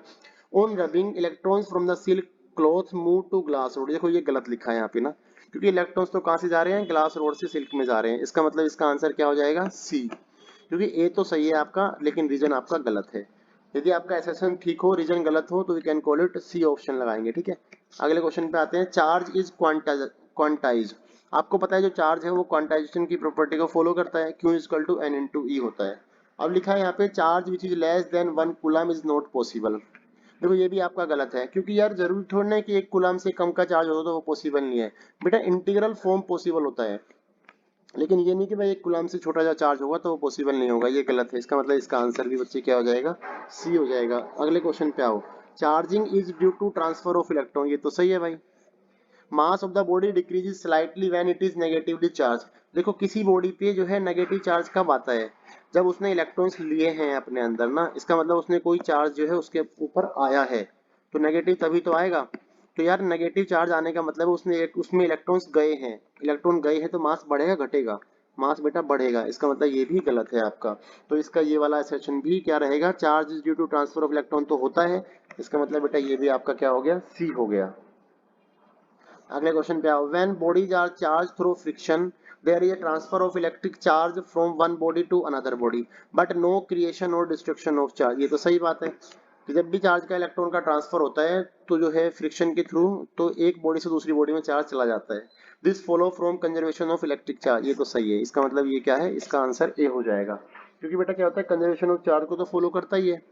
On rubbing electrons from the silk cloth move to glass rod. देखो ये गलत लिखा है यहाँ पे ना, क्योंकि इलेक्ट्रॉन्स तो कहाँ से जा रहे हैं, ग्लास रोड से सिल्क में जा रहे हैं, इसका मतलब इसका आंसर क्या हो जाएगा, सी। क्योंकि ए तो सही है आपका, लेकिन रीजन आपका गलत है। यदि आपका एसेशन ठीक हो, रीजन गलत हो, तो we can call it C option लगाएंगे, ठीक है। अगले क्वेश्चन पे आते हैं, चार्ज इज क्वांटाइज। आपको पता है जो चार्ज है वो क्वांटाइजेशन की प्रॉपर्टी को फॉलो करता है, Q equal to N into E होता है। अब लिखा है यहाँ पे charge which is less than 1 coulomb is not possible. देखो ये भी आपका गलत है, क्योंकि यार जरूरी थोड़ी ना है कि 1 कूलम से कम का चार्ज हो तो वो पॉसिबल नहीं है। बेटा इंटीग्रल फॉर्म पॉसिबल होता है, लेकिन ये नहीं कि भाई 1 कूलम से छोटा सा चार्ज होगा तो वो पॉसिबल नहीं होगा, ये गलत है। इसका मतलब इसका आंसर भी बच्चे क्या हो जाएगा, सी हो जाएगा। अगले क्वेश्चन पे आओ, charging is due to transfer of electron, ये तो सही है भाई। Mass of the body decreases slightly when it is negatively charge. देखो किसी बॉडी पे जो है नेगेटिव चार्ज कब आता है, जब उसने इलेक्ट्रॉन्स लिए हैं अपने अंदर ना, इसका मतलब उसने कोई चार्ज जो है उसके ऊपर आया है, तो नेगेटिव तभी तो आएगा। तो यार नेगेटिव चार्ज आने का मतलब उसमें इलेक्ट्रॉन्स गए हैं, इलेक्ट्रॉन गए हैं, तो मास बढ़ेगा घटेगा, मास बेटा बढ़ेगा, इसका मतलब ये भी गलत है आपका। तो इसका ये वाला सेक्शन भी क्या रहेगा, charge is due to transfer of electron तो होता है, इसका मतलब बेटा ये भी आपका क्या हो गया, सी हो गया। अगले क्वेश्चन पे आओ, when bodies are charge through friction there is a transfer of electric charge from one body to another body but no creation और डिस्ट्रक्शन ऑफ चार्ज। ये तो सही बात है कि जब भी चार्ज का इलेक्ट्रॉन का ट्रांसफर होता है तो जो है फ्रिक्शन के थ्रू, तो एक बॉडी से दूसरी बॉडी में चार्ज चला जाता है। This follow from conservation of electric charge, ये तो सही है। इसका मतलब ये क्या है, इसका आंसर ए हो जाएगा, क्योंकि बेटा क्या होता है, कंजर्वेशन ऑफ चार्ज को तो फॉलो करता ही है।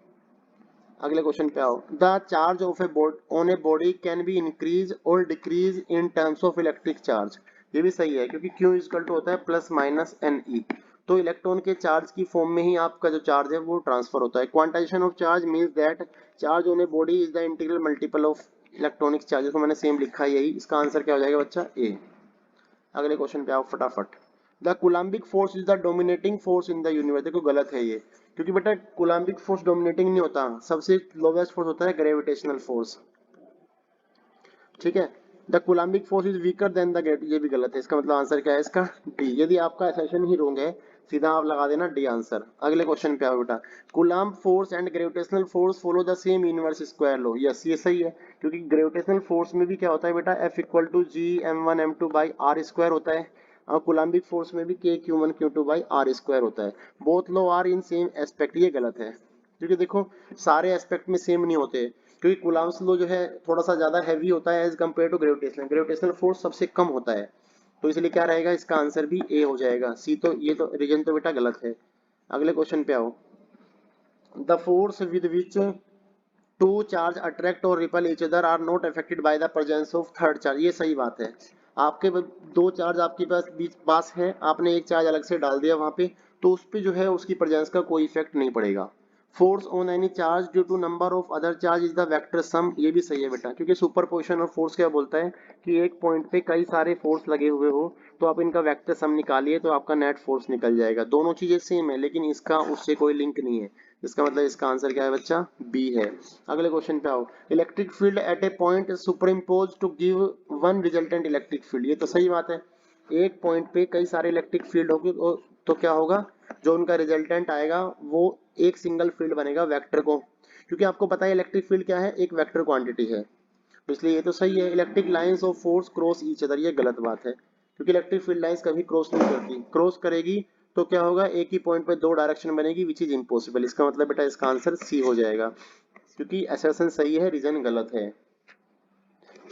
अगले क्वेश्चन पे आओ। The charge of a on a body can be increase or decrease in terms of electric charge. ये भी सही है क्योंकि Q इक्वल टू होता है प्लस माइनस एन ई। तो इलेक्ट्रॉन के चार्ज की फॉर्म में ही आपका जो चार्ज है वो ट्रांसफर होता है। Quantization of charge means that charge on a body is the integral multiple of electronic charges. को मैंने सेम लिखा है यही। इसका आंसर क्या हो जाएगा बच्चा? ए। अगले क्वेश्चन पे आओ फटाफट। The coulombic force is the dominating force in the universe. देखो गलत है ये, क्योंकि बेटा कुलाम्बिक फोर्स डोमिनेटिंग नहीं होता, सबसे लोवेस्ट फोर्स होता है ग्रेविटेशनल फोर्स। ठीक है। The coulombic force is weaker than the gravity. ये भी गलत है। इसका मतलब आंसर क्या है इसका? डी। यदि आपका असर्शन ही रॉन्ग है सीधा आप लगा देना डी आंसर। अगले क्वेश्चन पे आओ बेटा। Coulomb force and gravitational force follow the same universe square law. Yes ये सही है, क्योंकि ग्रेविटेशनल फोर्स में भी क्या होता है बेटा? F equal to G m1 m2 by are square होता है, और कुलाम्बिक फोर्स में भी k q1 q2 by are square होता है। Both law are in same aspect. ये गलत है, क्योंकि देखो सारे एस्पेक्ट में सेम नहीं होते, क्योंकि कुलाम्ब्स लॉ जो है थोड़ा सा ज्यादा हैवी होता है as compare to gravitational. Gravitational force सबसे कम होता है, तो इसलिए क्या रहेगा? इसका आंसर भी ए हो जाएगा। सी तो ये तो रीजन तो बेटा गलत है। अगले क्वेश्चन पे आओ। The force with which two charge attract or repel each other are not affected by the presence of third charge. ये सही बात है। आपके दो चार्ज आपके पास बीच पास है, आपने एक चार्ज अलग से डाल दिया वहां पे, तो उस पे जो है उसकी प्रेजेंस का कोई इफेक्ट नहीं पड़ेगा। Force on any charge due to number of other charge is the vector sum. ये भी सही है बेटा, क्योंकि सुपरपोजिशन और फोर्स क्या बोलता है कि एक पॉइंट पे कई सारे फोर्स लगे हुए हो तो आप इनका वेक्टर सम निकालिए तो आपका नेट फोर्स निकल जाएगा। दोनों चीजें सेम है, लेकिन इसका उससे कोई लिंक नहीं है। इसका मतलब इसका आंसर क्या है बच्चा? बी है। अगले क्वेश्चन पे आओ। Electric field at a point superimpose to give one resultant electric field. ये तो सही बात है। एक पॉइंट पे कई सारे इलेक्ट्रिक फील्ड होगी तो क्या होगा? जो उनका रिजल्टेंट आएगा वो एक सिंगल फील्ड बनेगा वेक्टर को, क्योंकि आपको पता है इलेक्ट्रिक फील्ड क्या है? एक वेक्टर क्वांटिटी है, तो इसलिए ये तो सही है। Electric lines of force cross each other. ये गलत बात है, क्योंकि इलेक्ट्रिक फील्ड लाइंस कभी क्रॉस नहीं करती। क्रॉस करेगी तो क्या होगा? एक ही पॉइंट पे दो डायरेक्शन बनेगी, विच इज इम्पॉसिबल। इसका मतलब बेटा इसका आंसर सी हो जाएगा, क्योंकि असर्शन सही है, रीजन गलत है।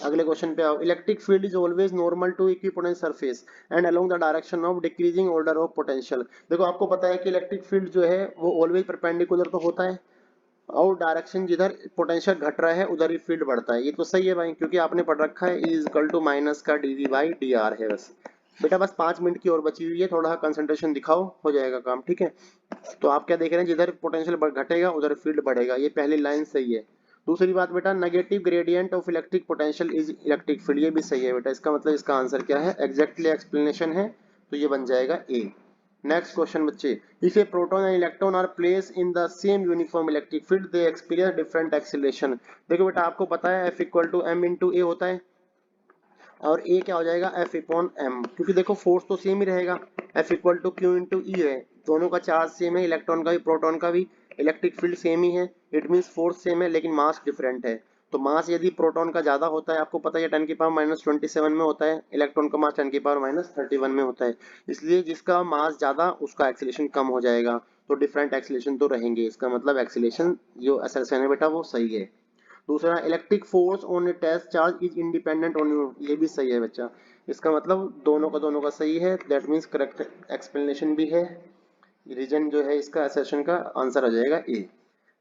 अगले क्वेश्चन पे आओ। Electric field is always normal to equipotential surface and along the direction of decreasing order of potential. देखो आपको पता है कि इलेक्ट्रिक फील्ड जो है वो ऑलवेज परपेंडिकुलर तो होता है, और डायरेक्शन जिधर पोटेंशियल घट रहा है उधर ही फील्ड बढ़ता है। ये तो सही है भाई, क्योंकि आपने पढ़ रखा है E is equal to minus का dv बाई डी आर है। बस बेटा बस 5 मिनट की और बची हुई है, थोड़ा कंसंट्रेशन दिखाओ, हो जाएगा काम। ठीक है। तो आप क्या देख रहे हैं? जिधर पोटेंशियल घटेगा उधर फील्ड बढ़ेगा। ये पहली लाइन सही है। दूसरी बात बेटा, negative gradient of electric potential is electric field. ये भी सही है बेटा। इसका मतलब इसका आंसर क्या है? एग्जैक्टली एक्सप्लेनेशन है, तो ये बन जाएगा ए। नेक्स्ट क्वेश्चन बच्चे। If a proton and electron are place in the same uniform electric field they experience different acceleration. देखो बेटा आपको पता है F equal to M into A होता है, और ए क्या हो जाएगा? F अपॉन एम, क्योंकि देखो फोर्स तो सेम ही रहेगा। F equal to Q into E है, दोनों का चार्ज सेम है, इलेक्ट्रॉन का भी प्रोटॉन का भी। इलेक्ट्रिक फील्ड सेम ही है, इट मीन्स फोर्स सेम है, लेकिन मास डिफरेंट है। तो मास यदि प्रोटॉन का ज्यादा होता है, आपको पता है 10 की पावर माइनस 27 में होता है, इलेक्ट्रॉन का मास 10 की पावर माइनस 31 में होता है। इसलिए जिसका मास ज्यादा उसका एक्सीलरेशन कम हो जाएगा, तो डिफरेंट एक्सीलरेशन तो रहेंगे। इसका मतलब एक्सीलरेशन जो असर्शन है बेटा वो सही है। दूसरा, electric force on a test charge is independent on you. ये भी सही है बच्चा। इसका मतलब दोनों का सही है, दैट मीन्स करेक्ट एक्सप्लेनेशन भी है। रीजन जो है इसका असर्शन का आंसर आ जाएगा ए।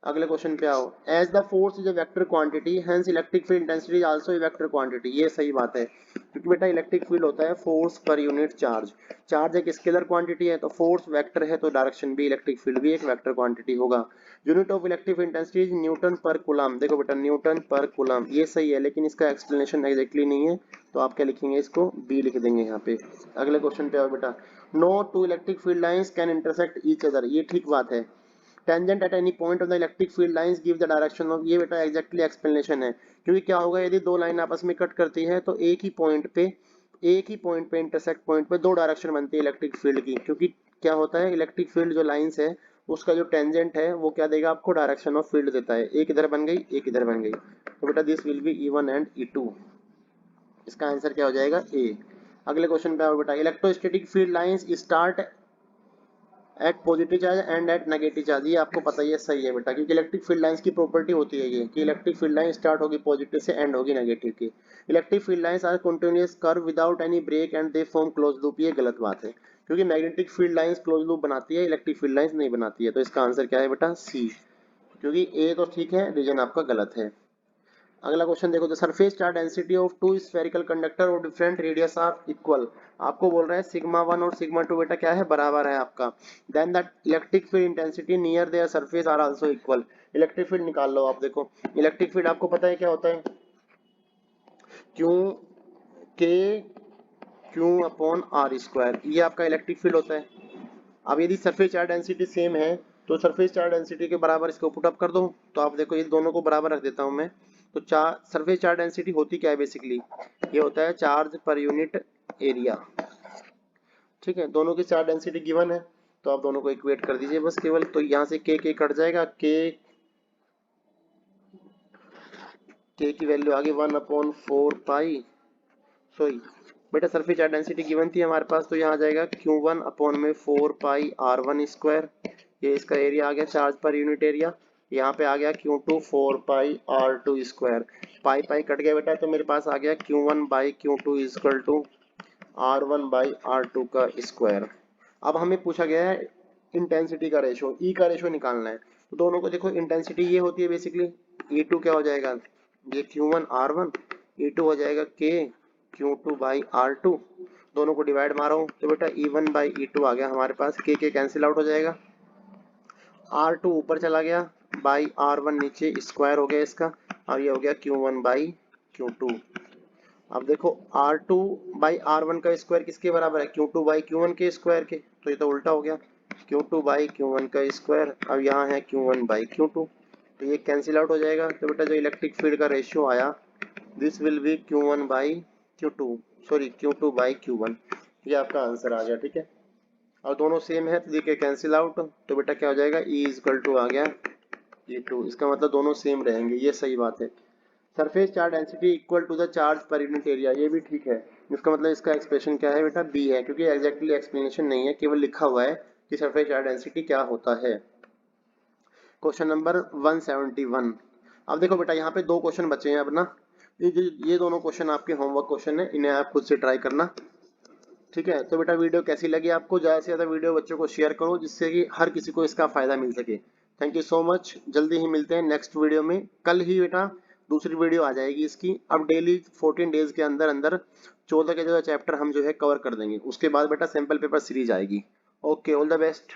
अगले क्वेश्चन पे आओ। As the force is a vector quantity hence electric field intensity is also a vector quantity. ये सही बात है, क्योंकि बेटा इलेक्ट्रिक फील्ड होता है force per unit charge. Charge एक स्केलर क्वांटिटी है, तो फोर्स वेक्टर है, तो डायरेक्शन भी इलेक्ट्रिक फील्ड भी एक वेक्टर क्वांटिटी होगा। Unit of electric intensity is Newton पर कूलम। देखो बेटा न्यूटन पर कूलम ये सही है, लेकिन इसका एक्सप्लेनेशन एग्जैक्टली नहीं है, तो आप क्या लिखेंगे? इसको बी लिख देंगे यहाँ पे। अगले क्वेश्चन पे आओ बेटा। No two electric field lines can intersect each other. ये ठीक बात है। Tangent at any point of the electric field lines give the direction of. ये बेटा एग्जैक्टली एक्सप्लेनेशन है, क्योंकि क्या होगा यदि दो लाइन आपस में कट करती है तो एक ही पॉइंट पे इंटरसेक्ट पॉइंट पे दो डायरेक्शन बनती है इलेक्ट्रिक फील्ड की। क्योंकि क्या होता है इलेक्ट्रिक फील्ड जो लाइंस है उसका जो टेंजेंट है वो क्या देगा आपको? डायरेक्शन ऑफ फील्ड देता है। एक इधर बन गई, एक इधर बन गई, तो बेटा this will B E1 and E2। इसका आंसर क्या हो जाएगा? ए। अगले क्वेश्चन पे आओ बेटा। Electrostatic field lines start at positive charge end at negative charge. ये आपको पता ही है, सही है बेटा, क्योंकि इलेक्ट्रिक फील्ड लाइंस की प्रॉपर्टी होती है ये कि इलेक्ट्रिक फील्ड लाइन स्टार्ट होगी पॉजिटिव से, एंड होगी नेगेटिव की। Electric field lines are continuous curve without any break and they form close loop. ये गलत बात है, क्योंकि magnetic field lines close loop बनाती है, इलेक्ट्रिक फील्ड लाइंस नहीं बनाती है। तो इसका आंसर क्या है बेटा? सी। क्योंकि ए तो ठीक है, रीजन आपका गलत है। अगला क्वेश्चन देखो, the surface charge density of two spherical conductor और डिफरेंट रेडियस आर इक्वल। आपको बोल रहा है सिग्मा 1 और सिग्मा 2 बेटा क्या है, बराबर है आपका। Then that electric field intensity near their surface are also equal. Electric field निकाल लो आप। देखो इलेक्ट्रिक फील्ड आपको पता है क्या होता है, क्यू के क्यू अपॉन आर स्क्वायर, ये आपका इलेक्ट्रिक फील्ड होता है। अब यदि सरफेस चार्ज डेंसिटी सेम है तो सरफेस चार्ज डेंसिटी के बराबर इसको पुट अप कर दो। तो आप देखो ये दोनों को बराबर रख देता हूं मैं। तो सरफेस चार्ज डेंसिटी होती क्या है बेसिकली, ये होता है चार्ज पर यूनिट एरिया। ठीक है, दोनों की चार्ज डेंसिटी गिवन है, तो आप दोनों को इक्वेट कर दीजिए बस केवल। तो यहाँ से के कट जाएगा, के की वैल्यू आगे 1/4 पाई, सॉरी बेटा सरफेस चार्ज डेंसिटी गिवन थी हमारे पास, तो यहाँ आ जाएगा Q1/4 पाई R1 स्क्वायर। ये इसका एरिया आ गया चार्ज पर यूनिट एरिया। यहाँ पे आ गया Q2 4 पाई R2 स्क्वायर। पाई पाई कट गया बेटा, तो मेरे पास आ गया Q1/Q2 इक्वल टू R1/R2 का स्क्वायर। अब हमें पूछा गया है इंटेंसिटी का रेशो, ई का रेशो निकालना है। तो दोनों को देखो, इंटेंसिटी ये होती है बेसिकली, E2 क्या हो जाएगा, ये Q1R1, E2 हो जाएगा K Q2/R2। दोनों को डिवाइड मारा हूँ तो बेटा E1/E2 आ गया हमारे पास, के कैंसिल आउट हो जाएगा, R2 ऊपर चला गया, बाई R1 नीचे, स्क्वायर हो गया इसका, और ये हो गया Q1/Q2। अब देखो R2/R1 का स्क्वायर किसके बराबर है, Q2/Q1 के स्क्वायर के, तो ये तो उल्टा हो गया, Q2/Q1 का स्क्वायर। अब यहाँ है Q1/Q2, तो ये कैंसिल आउट हो जाएगा। तो बेटा जो इलेक्ट्रिक फील्ड का रेशियो आया, this will B Q1/Q2, sorry Q2/Q1। ये आपका आंसर आ गया, ठीक है। और दोनों सेम है तो देखिए कैंसिल आउट, तो बेटा क्या हो जाएगा, E इक्वल टू आ गया E2। इसका मतलब दोनों सेम रहेंगे, ये सही बात है। Surface charge density equal to the charge per unit area, ये भी ठीक है। इसका मतलब इसका एक्सप्रेशन क्या है बेटा, बी है, क्योंकि एग्जैक्टली एक्सप्लेनेशन नहीं है, केवल लिखा हुआ है कि सरफेस चार्ज डेंसिटी क्या होता है। Question number 171। अब देखो बेटा यहाँ पे दो क्वेश्चन बचे हैं अब ना, ये दोनों क्वेश्चन आपके होमवर्क क्वेश्चन है, इन्हें आप खुद से ट्राई करना। ठीक है, तो बेटा वीडियो कैसी लगी आपको, ज़्यादा से ज़्यादा वीडियो बच्चों को शेयर करो, जिससे कि हर किसी को इसका फ़ायदा मिल सके। थैंक यू सो मच, जल्दी ही मिलते हैं नेक्स्ट वीडियो में। कल ही बेटा दूसरी वीडियो आ जाएगी इसकी। अब डेली 14 डेज के अंदर अंदर 14 के जो चैप्टर हम जो है कवर कर देंगे, उसके बाद बेटा सैम्पल पेपर सीरीज आएगी। Okay, all the best.